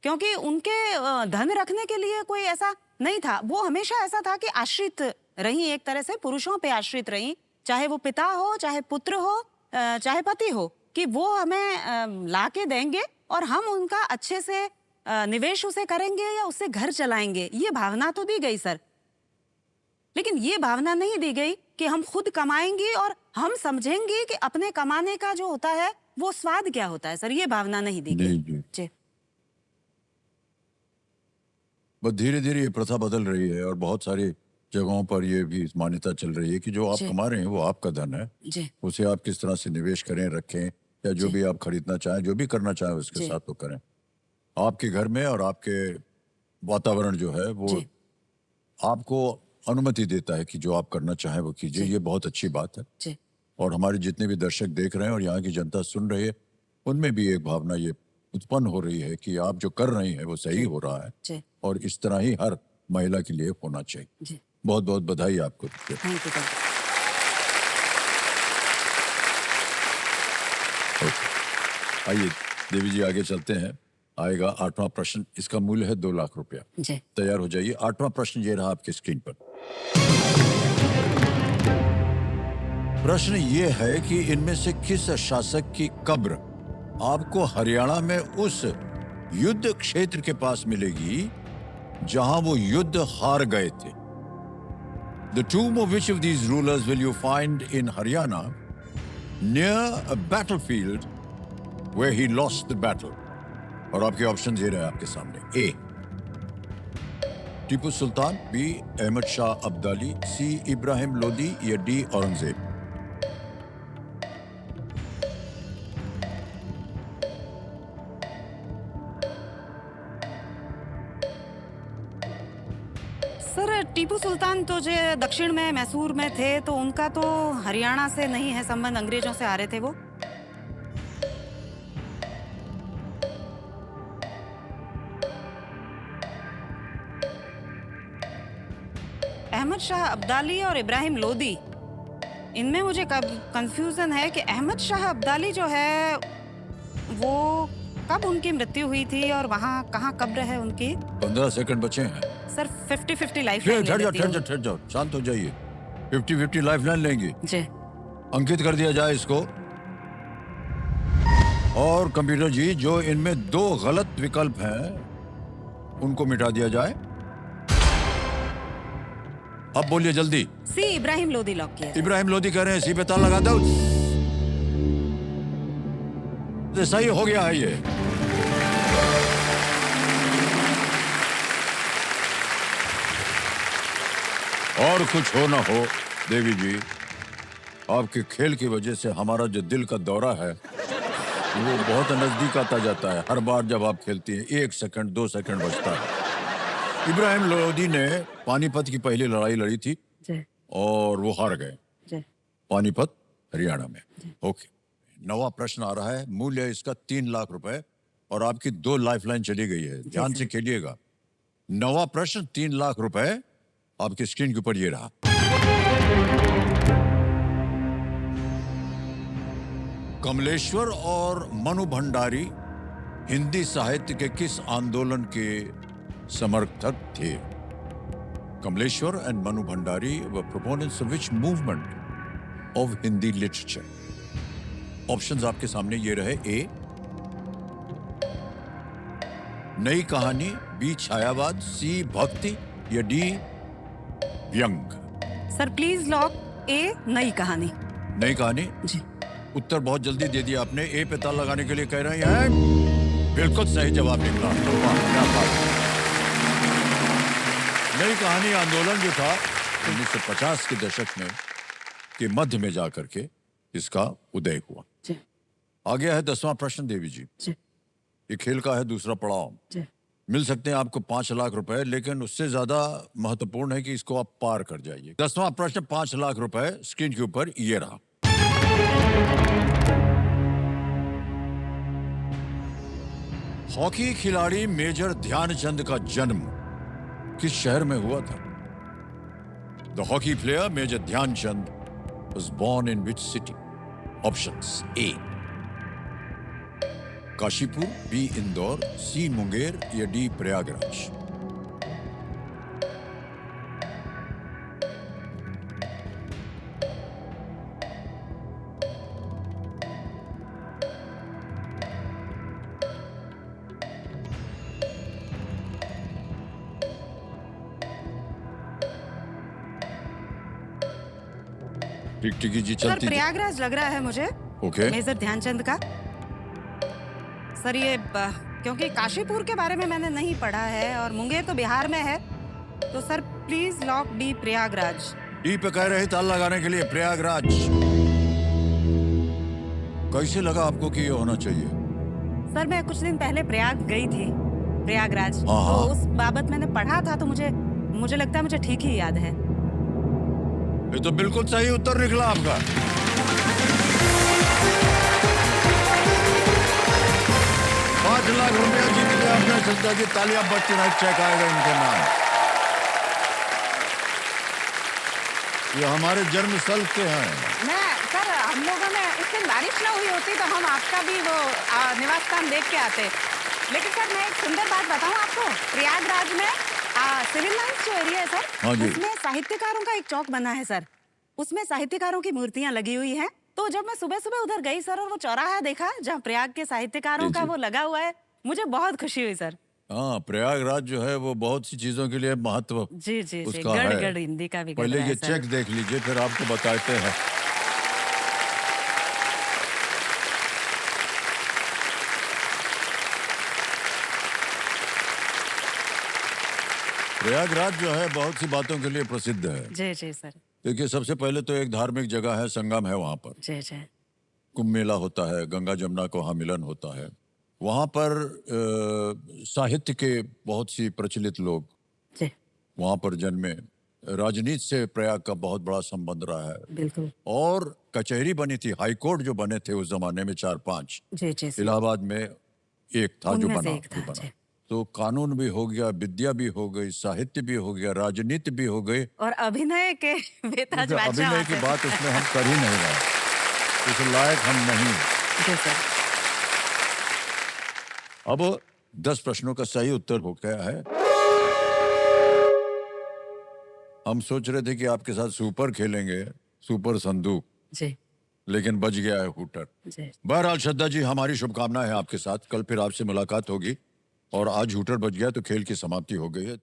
क्योंकि उनके धन रखने के लिए कोई ऐसा नहीं था। वो हमेशा ऐसा था कि आश्रित रही, एक तरह से पुरुषों पे आश्रित रही, चाहे वो पिता हो, चाहे पुत्र हो, चाहे पति हो, कि वो हमें ला के देंगे और हम उनका अच्छे से निवेश उसे करेंगे या उससे घर चलाएंगे। ये भावना तो दी गई सर, लेकिन ये भावना नहीं दी गई कि हम खुद कमाएंगे और हम समझेंगे कि अपने कमाने का जो होता है वो स्वाद क्या होता है सर। ये भावना नहीं दी गई। जी
बस धीरे धीरे ये प्रथा बदल रही है और बहुत सारी जगहों पर ये भी मान्यता चल रही है कि जो आप
जी।
कमा रहे हैं वो आपका धन है,
जी
उसे आप किस तरह से निवेश करें, रखें, या जो
जी।
भी आप खरीदना चाहें, जो भी करना चाहें उसके
जी।
साथ वो करें। आपके घर में और आपके वातावरण जो है वो
जी
आपको अनुमति देता है कि जो आप करना चाहें वो कीजिए।
जी।
ये बहुत अच्छी बात है।
जी
और हमारे जितने भी दर्शक देख रहे हैं और यहाँ की जनता सुन रही है, उनमें भी एक भावना ये उत्पन्न हो रही है कि आप जो कर रही हैं वो सही हो रहा है,
जी
और इस तरह ही हर महिला के लिए होना चाहिए।
जी
बहुत बहुत बधाई आपको।
Thank you sir.
आइए देवी जी आगे चलते हैं। आएगा 8वां प्रश्न, इसका मूल्य है 2 लाख रुपया।
जी
तैयार हो जाइए। 8वां प्रश्न ये रहा आपकी स्क्रीन पर। प्रश्न ये है कि इनमें से किस शासक की कब्र आपको हरियाणा में उस युद्ध क्षेत्र के पास मिलेगी जहां वो युद्ध हार गए थे? The tomb of which of these rulers will you find in Haryana near a battlefield where he lost the battle? और आपके ऑप्शन ये रहे आपके सामने। ए टीपू सुल्तान, बी अहमद शाह अब्दाली, सी इब्राहिम लोदी या डी औरंगजेब।
सर टीपू सुल्तान तो जो दक्षिण में मैसूर में थे, तो उनका तो हरियाणा से नहीं है संबंध, अंग्रेजों से आ रहे थे वो। अहमद शाह अब्दाली और इब्राहिम लोदी, इनमें मुझे कंफ्यूजन है कि अहमद शाह अब्दाली जो है वो कब उनकी मृत्यु हुई थी और वहाँ कहाँ कब्र है उनकी।
15 सेकंड बचे हैं
सर 50-50 लाइफ
ठहर जाओ, शांत हो जाइए। 50-50 लाइफ लाइन लेंगे
जी।
अंकित कर दिया जाए इसको। और कंप्यूटर जी, जो इनमें 2 गलत विकल्प हैं उनको मिटा दिया जाए। अब बोलिए जल्दी।
सी इब्राहिम लोदी लॉक किया।
इब्राहिम लोदी कह रहे हैं, सी पे ताला लगा दो। तो सही हो गया है ये। और कुछ हो ना हो देवी जी, आपके खेल की वजह से हमारा जो दिल का दौरा है वो बहुत नजदीक आता जाता है। हर बार जब आप खेलती हैं 1 सेकंड 2 सेकंड बचता है। इब्राहिम लोदी ने पानीपत की पहली लड़ाई लड़ी थी
जी।
और वो हार गए।
जी।
पानीपत हरियाणा में। ओके, नवा प्रश्न आ रहा है। मूल्य इसका 3 लाख रुपए और आपकी 2 लाइफलाइन चली गई है। ध्यान से खेलिएगा। नवा प्रश्न 3 लाख रुपए आपकी स्क्रीन के ऊपर ये रहा। कमलेश्वर और मनु भंडारी हिंदी साहित्य के किस आंदोलन के समर्थक थे? Kamleshwar and Manu Bhandari were proponents of which movement of Hindi literature? Options आपके सामने ये रहे। ए नई कहानी, बी छायावाद, सी भक्ति या डी व्यंग।
सर प्लीज लॉक ए नई कहानी।
नई कहानी
जी।
उत्तर बहुत जल्दी दे दिया आपने। ए पे ताला लगाने के लिए कह रहे हैं। बिल्कुल सही जवाब निकला। वाह, क्या बात है। नई कहानी आंदोलन जो था 1950 के दशक में के मध्य में जाकर के इसका उदय हुआ।
जी।
आ गया है 10वां प्रश्न देवी जी।
जी।
ये खेल का है दूसरा पड़ाव।
जी।
मिल सकते हैं आपको 5 लाख रुपए, लेकिन उससे ज्यादा महत्वपूर्ण है कि इसको आप पार कर जाइए। 10वां प्रश्न 5 लाख रुपए स्क्रीन के ऊपर ये रहा। हॉकी खिलाड़ी मेजर ध्यानचंद का जन्म किस शहर में हुआ था? The hockey player major Dhyanchand was born in which city? Options: A Kashipur, B Indore, C Munger या डी प्रयागराज। टिकी जी
सर
चलती।
प्रयागराज लग रहा है मुझे।
ओके।
मेजर ध्यानचंद का। सर ये क्योंकि काशीपुर के बारे में मैंने नहीं पढ़ा है और मुंगेर तो बिहार में है, तो sir please lock D Prayagraj.
D पे कह रहे ताला लगाने के लिए प्रयागराज। कैसे लगा आपको कि ये होना चाहिए?
सर मैं कुछ दिन पहले प्रयाग गई थी, प्रयागराज,
हाँ,
तो
हाँ।
उस बाबत मैंने पढ़ा था, तो मुझे लगता है मुझे ठीक ही याद है।
ये तो बिल्कुल सही उत्तर निकला आपका। ₹5 लाख जीत लिया आपने। संता जी तालियां बजती रहे, चेक आएगा इनके नाम। ये हमारे जन्म स्थल के हैं।
मैं सर हम लोगों ने इस दिन बारिश ना हुई होती तो हम आपका भी वो निवास स्थान देख के आते। लेकिन सर मैं एक सुंदर बात बताऊं आपको, प्रयागराज में सिविल लाइन्स जो एरिया है सर,
हाँ जी।
उसमें साहित्यकारों का एक चौक बना है सर। उसमें साहित्यकारों की मूर्तियां लगी हुई हैं। तो जब मैं सुबह सुबह उधर गई सर और वो चौराहा देखा जहाँ प्रयाग के साहित्यकारों
जी,
का
जी।
वो लगा हुआ है, मुझे बहुत खुशी हुई सर।
हाँ, प्रयागराज जो है वो बहुत सी चीजों के लिए महत्व
जी जी जी,
उसका
गढ़
है।
गढ़ हिंदी का भी गढ़
पहले
है
ये
सर।
चेक देख लीजिए, फिर आपको बताते हैं। प्रयागराज जो है बहुत सी बातों के लिए प्रसिद्ध है।
जी जी सर।
देखिए, सबसे पहले तो एक धार्मिक जगह है, संगम है वहाँ पर,
जी जी
कुंभ मेला होता है, गंगा जमुना का वहाँ मिलन होता है। वहाँ पर साहित्य के बहुत सी प्रचलित लोग
जी
वहाँ पर जन्मे। राजनीति से प्रयाग का बहुत बड़ा संबंध रहा है।
बिल्कुल।
और कचहरी बनी थी, हाई कोर्ट जो बने थे उस जमाने में 4-5,
जी जी सर।
इलाहाबाद में एक था जो
उनमें से
बना,
एक था, जी।
तो कानून भी हो गया, विद्या भी हो गई, साहित्य भी हो गया, राजनीति भी हो गई।
और अभिनय के बेताज
क्योंकि
बादशाह
अभिनय
वहाँ
की
पे।
बात उसमें हम कर ही नहीं रहे, उस लायक हम नहीं।
जी सर।
अब 10 प्रश्नों का सही उत्तर हो गया है। हम सोच रहे थे कि आपके साथ सुपर खेलेंगे, सुपर संदूक,
जी
लेकिन बच गया है हूटर।
जी
बहरहाल श्रद्धा जी, हमारी शुभकामनाएं हैं आपके साथ। कल फिर आपसे मुलाकात होगी, और आज हूटर बच गया तो खेल की समाप्ति हो गई है।